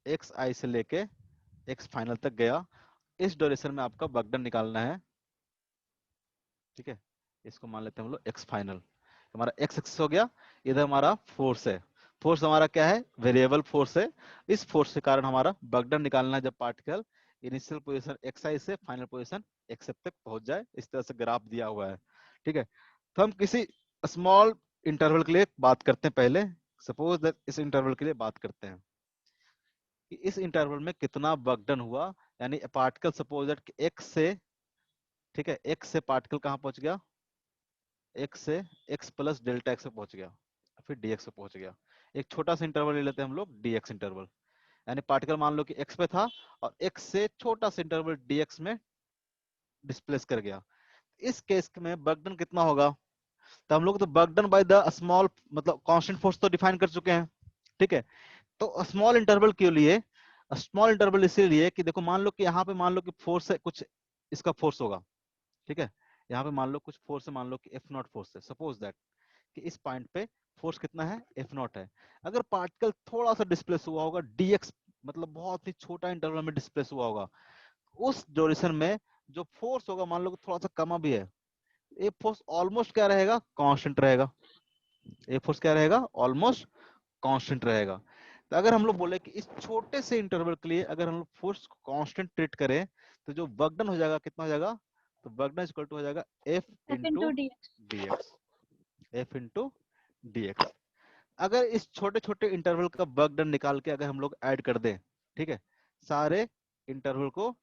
एक्स आई से लेके एक्स फाइनल तक गया। इस ड्यूरेशन में आपका वर्क डन निकालना है, ठीक है। इसको मान लेते हैं हम लोग एक्स फाइनल। हमारा एक्स एक्सिस हो गया, इधर हमारा फोर्स है। फोर्स हमारा क्या है? वेरिएबल फोर्स है। इस फोर्स के कारण हमारा वर्क डन निकालना है जब पार्टिकल इनिशियल पोजीशन एक्स आई से फाइनल पोजीशन एक्स एफ तक पहुंच जाए। इस तरह से ग्राफ दिया हुआ है, ठीक है। तो हम किसी स्मॉल इंटरवल के लिए बात करते हैं पहले। सपोज दैट इस इंटरवल के लिए बात करते हैं कि इस इंटरवल में कितना वर्क डन हुआ। यानी पार्टिकल सपोज दैट एक्स से, ठीक है, एक्स से पार्टिकल कहाँ पहुंच गया? एक्स से एक्स प्लस डेल्टा एक्स पे पहुंच गया, फिर डीएक्स पे पहुंच गया। एक छोटा सा इंटरवल ले लेते हैं हम लोग, डीएक्स इंटरवल। यानी पार्टिकल मान लो कि एक्स पे था और एक्स से छोटा सा इंटरवल डीएक्स में डिस्प्लेस कर गया। इस केस में वर्क डन कितना होगा? तो हम लोग तो work done by the small मतलब कांस्टेंट फोर्स तो डिफाइन कर चुके हैं, ठीक है। तो स्मॉल इंटरवल के लिए, स्मॉल इंटरवल इसीलिए कि देखो मान लो कि यहाँ पे मान लो कि फोर्स है कुछ, इसका फोर्स होगा, ठीक है। यहाँ पे मान लो कुछ फोर्स है, मान लो कि एफ नॉट फोर्स है। सपोज दैट कि इस पॉइंट पे फोर्स कितना है? एफ नॉट है। अगर पार्टिकल थोड़ा सा डिस्प्लेस हुआ होगा डीएक्स, मतलब बहुत ही छोटा इंटरवल में डिस्प्लेस हुआ होगा, उस ड्यूरेशन में जो फोर्स होगा मान लो कि थोड़ा सा कमा भी है, ये फोर्स ऑलमोस्ट क्या रहेगा? कांस्टेंट रहेगा। ये फोर्स क्या रहेगा? ऑलमोस्ट कांस्टेंट रहेगा। तो अगर हम लोग बोले कि इस छोटे से इंटरवल के लिए अगर हम लोग फोर्स को कांस्टेंट ट्रीट करें तो जो वर्क डन हो जाएगा कितना हो जाएगा? तो वर्क डन इक्वल टू हो जाएगा F F into into dx. D X. F into D X. अगर इस छोटे छोटे इंटरवल का वर्क डन निकाल के अगर हम लोग ऐड कर दें, ठीक है, सारे इंटरवल को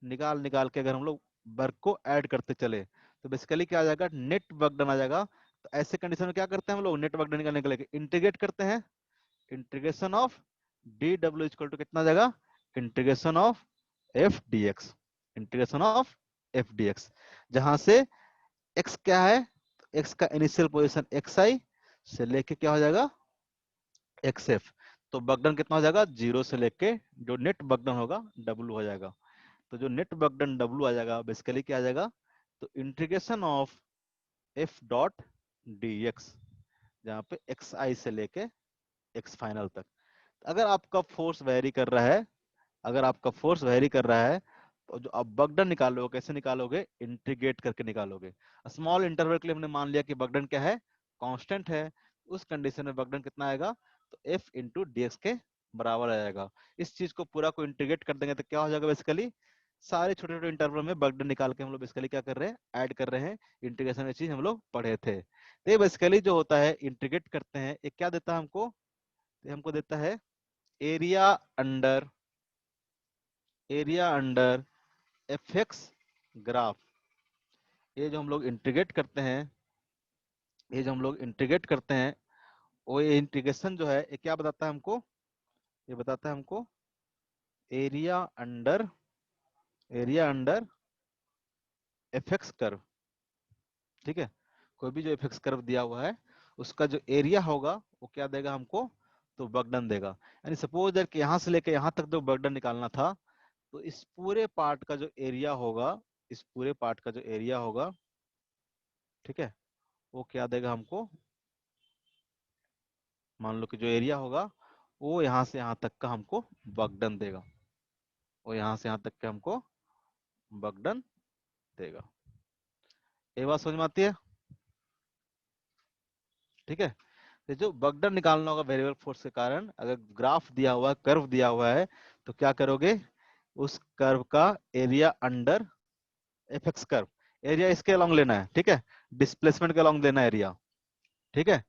निकाल निकाल के अगर हम लोग वर्क को ऐड करते चले तो बेसिकली क्या आ जाएगा? नेट वर्क डन आ जाएगा। तो ऐसे कंडीशन में क्या करते हैं हम लोग? नेट वर्क डन निकालने के लिए इंटीग्रेट करते हैं। Integration of D W equal to कितना आ जाएगा? Integration of F D X. Integration of F D X, जहां से एक्स क्या है? एक्स का इनिशियल पोजीशन एक्स आई से लेके क्या हो जाएगा? X F. तो बगडन कितना हो जाएगा? जीरो से लेके जो नेट बगडन होगा डब्लू हो जाएगा। तो जो नेट बगडन डब्लू आ जाएगा बेसिकली क्या आ जाएगा? तो integration of F dot D x, जहाँ पे एक्स आई से लेके एक्स फाइनल तक। अगर आपका फोर्स वेरी कर रहा है, अगर आपका फोर्स वेरी कर रहा है तो जो आप बगडन निकालोगे कैसे निकालोगे? इंटीग्रेट करके निकालोगे। स्मॉल इंटरवल के लिए हमने मान लिया कि बगडन क्या है? कांस्टेंट है। उस कंडीशन में बगडन कितना आएगा? तो एफ इंटू डीएक्स के बराबर आ जाएगा। इस चीज को पूरा को इंटीग्रेट कर देंगे तो क्या हो जाएगा? बेसिकली सारे छोटे छोटे इंटरवल में बगडन निकाल के हम लोग बेसिकली क्या कर रहे हैं? ऐड कर रहे हैं। इंटीग्रेशन में चीज हम लोग पढ़े थे। तो ये बेसिकली जो होता है इंटीग्रेट करते हैं, ये क्या देता है हमको? ये हमको देता है area under, area under F x graph. ये जो हम लोग इंटीग्रेट करते हैं, ये जो हम लोग इंटीग्रेट करते हैं, वो ये इंटीग्रेशन जो है ये क्या बताता है हमको? ये बताता है हमको एरिया अंडर एफएक्स कर्व, ठीक है। कोई भी जो एफएक्स कर्व दिया हुआ है उसका जो एरिया होगा वो क्या देगा हमको, तो वर्क डन देगा। यानी सपोज दैट कि यहाँ से लेके यहाँ तक जो वर्क डन निकालना था, तो इस पूरे पार्ट का जो एरिया होगा, इस पूरे पार्ट का जो एरिया होगा, ठीक है, वो क्या देगा हमको, मान लो कि जो एरिया होगा वो यहाँ से यहाँ तक का हमको वर्क डन देगा, वो यहाँ से यहाँ तक का हमको वर्क डन देगा। ये बात समझ में आती है, ठीक है। तो जो वर्क डन निकालना होगा वेरिएबल फोर्स के कारण, अगर ग्राफ दिया हुआ है, कर्व दिया हुआ है, तो क्या करोगे, उस कर्व का area under FX curve, area इसके अलोंग लेना है, ठीक है, डिस्प्लेसमेंट के अलोंग लेना है एरिया, ठीक है।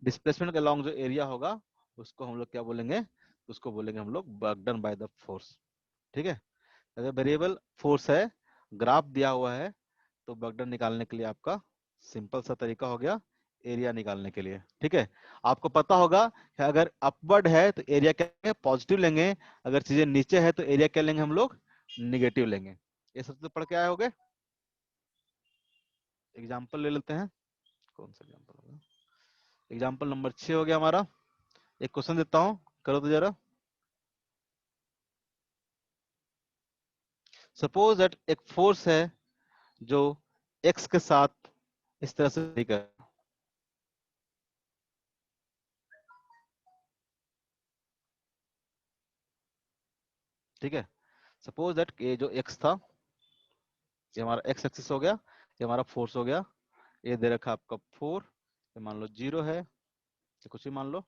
डिस्प्लेसमेंट के अलोंग जो एरिया होगा उसको हम लोग क्या बोलेंगे, उसको बोलेंगे हम लोग work done by the force, ठीक है। अगर वेरिएबल फोर्स है, ग्राफ दिया हुआ है, तो वर्क डन निकालने के लिए आपका सिंपल सा तरीका हो गया एरिया निकालने के लिए, ठीक है। आपको पता होगा कि अगर अपवर्ड है तो एरिया क्या पॉजिटिव लेंगे, अगर चीजें नीचे है तो एरिया क्या लेंगे हम लोग, निगेटिव लेंगे। ये सब तो पढ़ के आए होगे। एग्जाम्पल ले लेते हैं, कौन सा एग्जाम्पल होगा, एग्जाम्पल नंबर 6 हो गया हमारा। एक क्वेश्चन देता हूं, करो तो जरा। सपोज दैट एक फोर्स है जो एक्स के साथ इस तरह से vary कर, ठीक है। सपोज दैट ये जो एक्स था, ये हमारा एक्स एक्सिस हो गया, ये हमारा फोर्स हो गया, ये दे रखा आपका 4, ये मान लो 0 है, ये कुछ भी मान लो,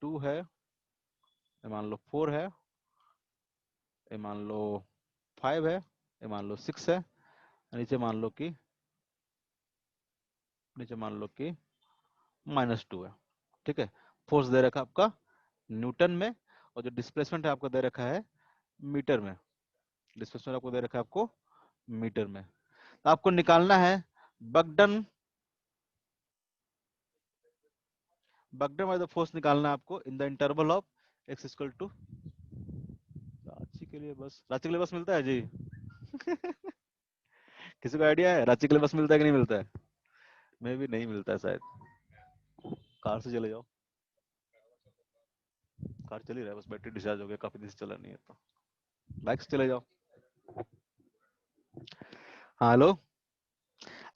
2 है, ये मान लो 4 है, ये मान लो 5 है, ये मान लो 6 है, नीचे मान लो कि -2 है, ठीक है। फोर्स दे रखा आपका न्यूटन में, और जो डिस्प्लेसमेंट है आपको दे रखा है मीटर में, डिस्प्लेसमेंट आपको दे रखा है आपको मीटर में। तो आपको निकालना है बगडन बाय द फोर्स निकालना है आपको in the interval of X equal to, Ranchi के लिए बस, रांची के लिए बस मिलता है जी किसी को आइडिया है रांची के लिए बस मिलता है कि नहीं मिलता है, मैं भी नहीं मिलता है शायद, कार से चले जाओ, कार चल ही रहा है, बस बैटरी डिस्चार्ज हो गया, काफी दिन से चला नहीं है, तो बाइक से चले जाओ। हाँ हेलो,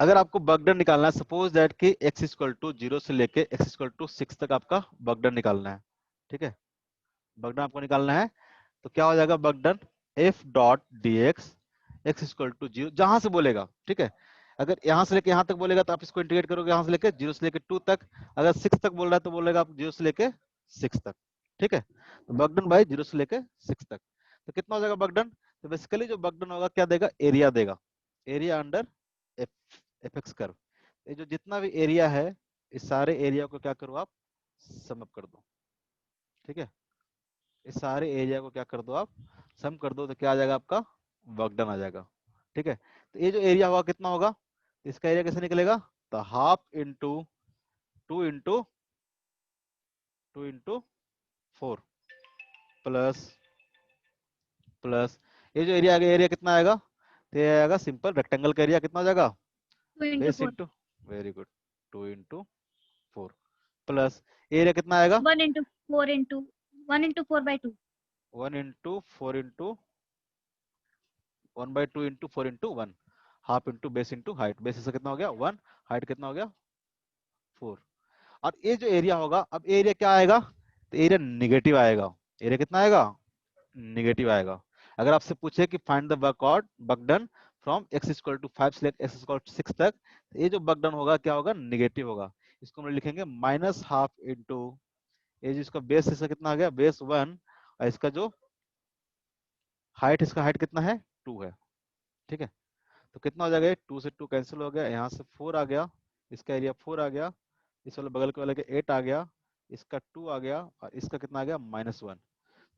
अगर आपको बगडन निकालना है, सपोज दैट कि x इक्वल टू 0 से लेके x इक्वल टू 6 तक आपका बगडन निकालना है, ठीक है। बगडन आपको निकालना है, तो क्या हो जाएगा बगडन, f dot dx x equal to 0, जहां से बोलेगा, ठीक है। अगर यहाँ से लेके यहाँ तक बोलेगा तो आप इसको इंटीग्रेट करोगे, यहाँ से लेके 0 से लेके 2 तक, अगर 6 तक बोल रहा है तो बोलेगा आप 0 से लेके 6 तक, ठीक है। तो बगडन बाई 0 से लेके 6 तक, तो कितना हो जाएगा बगडन, तो बेसिकली जो बगडन होगा क्या देगा, एरिया देगा, एरिया अंडर एफएक्स कर्व। ये जो जितना भी एरिया है, इस सारे एरिया को क्या करो आप, सम अप कर दो, ठीक है। इस सारे एरिया को क्या कर दो आप, सम कर दो, तो क्या आ जाएगा आपका, वर्क डन आ जाएगा, ठीक है। तो ये जो एरिया होगा कितना होगा, इसका एरिया कैसे निकलेगा, तो half into 2 into 4 plus plus, ये जो एरिया आएगा, एरिया कितना आएगा, तो ये आएगा सिंपल रेक्टेंगल का एरिया कितना हो जाएगा, 2 into base 4. Into, very good, 2 into 4 plus area कितना आएगा, 1 into 4 into 1 into 4 by 2. 1 into 4 into 1/2 into 4 into 1, half into base into height, base इसका कितना हो गया 1, हाइट कितना हो गया 4। और ये जो एरिया होगा, अब एरिया क्या आएगा, तो एरिया निगेटिव आएगा, एरिया कितना आएगा, निगेटिव आएगा। अगर आपसे पूछे कि find the work done from x equal to 5 से लेकर x इक्वल टू 6 तक, तो ये जो वर्क डन होगा क्या होगा, निगेटिव होगा। इसको हम लिखेंगे माइनस हाफ इंटू, ये जिसका बेस इसका कितना आ गया, बेस 1, और इसका जो हाइट, इसका हाइट कितना है 2 है, ठीक है। तो कितना हो जाएगा, 2 से 2 कैंसिल हो गया, यहाँ से 4 आ गया, इसका एरिया 4 आ गया, इस वाले बगल के वाले के 8 आ गया, इसका 2 आ गया, और इसका कितना आ गया -1।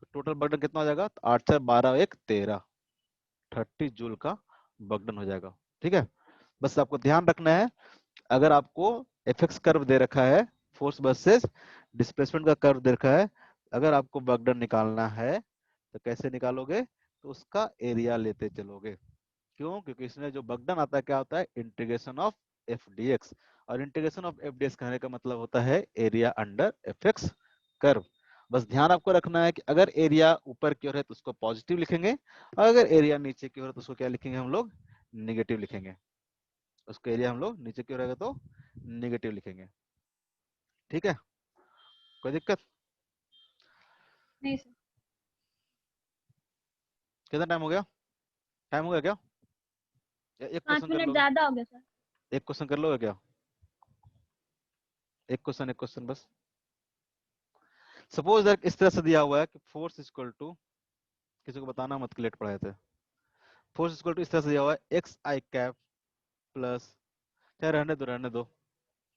तो टोटल बर्डन कितना हो जाएगा, 8 से 12 1 13, 30 जूल का बर्डन हो जाएगा, ठीक है। बस आपको ध्यान रखना है, अगर आपको एफएक्स कर्व दे रखा है, फोर्स वर्सेस डिस्प्लेसमेंट का कर्व दे रखा है, अगर आपको बर्डन निकालना है तो कैसे निकालोगे, तो उसका एरिया लेते चलोगे। क्यों, क्योंकि इसमें जो बगडन आता है क्या होता है, integration of F D X, और integration of F D X कहने का मतलब होता है area under F X curve. बस ध्यान आपको रखना है कि अगर एरिया ऊपर की ओर है तो उसको पॉजिटिव लिखेंगे, और अगर एरिया नीचे की ओर है तो उसको क्या लिखेंगे हम लोग, निगेटिव लिखेंगे। उसको एरिया हम लोग नीचे की ओर रहेगा तो निगेटिव लिखेंगे। ठीक है, कोई दिक्कत? नहीं सर। कितना टाइम हो गया, टाइम हो गया क्या? एक 5 क्वेश्चन कर मिनट लोगे, ज्यादा हो गया सर। एक क्वेश्चन कर लोगे क्या? एक क्वेश्चन बस। सपोज दैट इस तरह से दिया हुआ है कि फोर्स इक्वल टू, किसी को बताना मत, लेट पढ़ाए थे। फोर्स इक्वल टू इस तरह से दिया हुआ है एक्स आई कैप प्लस, चाहे रहने दो,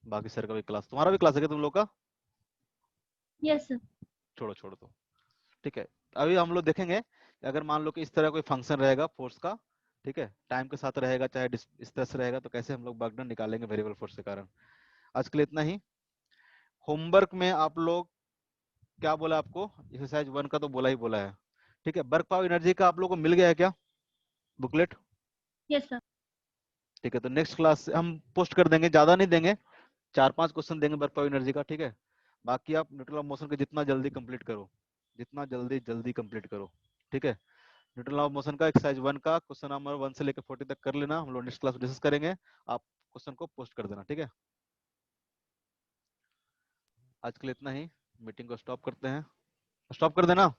बाकी सर का भी क्लास, तुम्हारा भी क्लास है क्या तुम लोग का? Yes sir. छोड़ो छोड़ो तो, ठीक है। अभी हम लोग देखेंगे कि अगर मान लो कि इस तरह कोई फंक्शन रहेगा फोर्स का, ठीक है, टाइम के साथ रहेगा, चाहे इस तरह से रहेगा, तो कैसे हम लोग बर्डन निकालेंगे वेरिएबल फोर्स के कारण। आज के लिए इतना ही। होमवर्क में आप लोग क्या बोला आपको, एक्सरसाइज 1 का तो बोला ही बोला है, ठीक है। वर्क पावर एनर्जी का आप लोगों को मिल गया है क्या बुकलेट? Yes sir. ठीक है, तो नेक्स्ट क्लास से हम पोस्ट कर देंगे, ज्यादा नहीं देंगे, 4-5 क्वेश्चन देंगे वर्क पावर एनर्जी का, ठीक है। बाकी आप न्यूटन ऑफ मोशन के जितना जल्दी कंप्लीट करो, जितना जल्दी कंप्लीट करो, ठीक है। न्यूटन ऑफ मोशन का एक्सरसाइज 1 का क्वेश्चन नंबर 1 से लेकर 40 तक कर लेना, हम लोग नेक्स्ट क्लास डिस्कस करेंगे, आप क्वेश्चन को पोस्ट कर देना, ठीक है। आज के लिए इतना ही, मीटिंग को स्टॉप करते हैं, स्टॉप कर देना।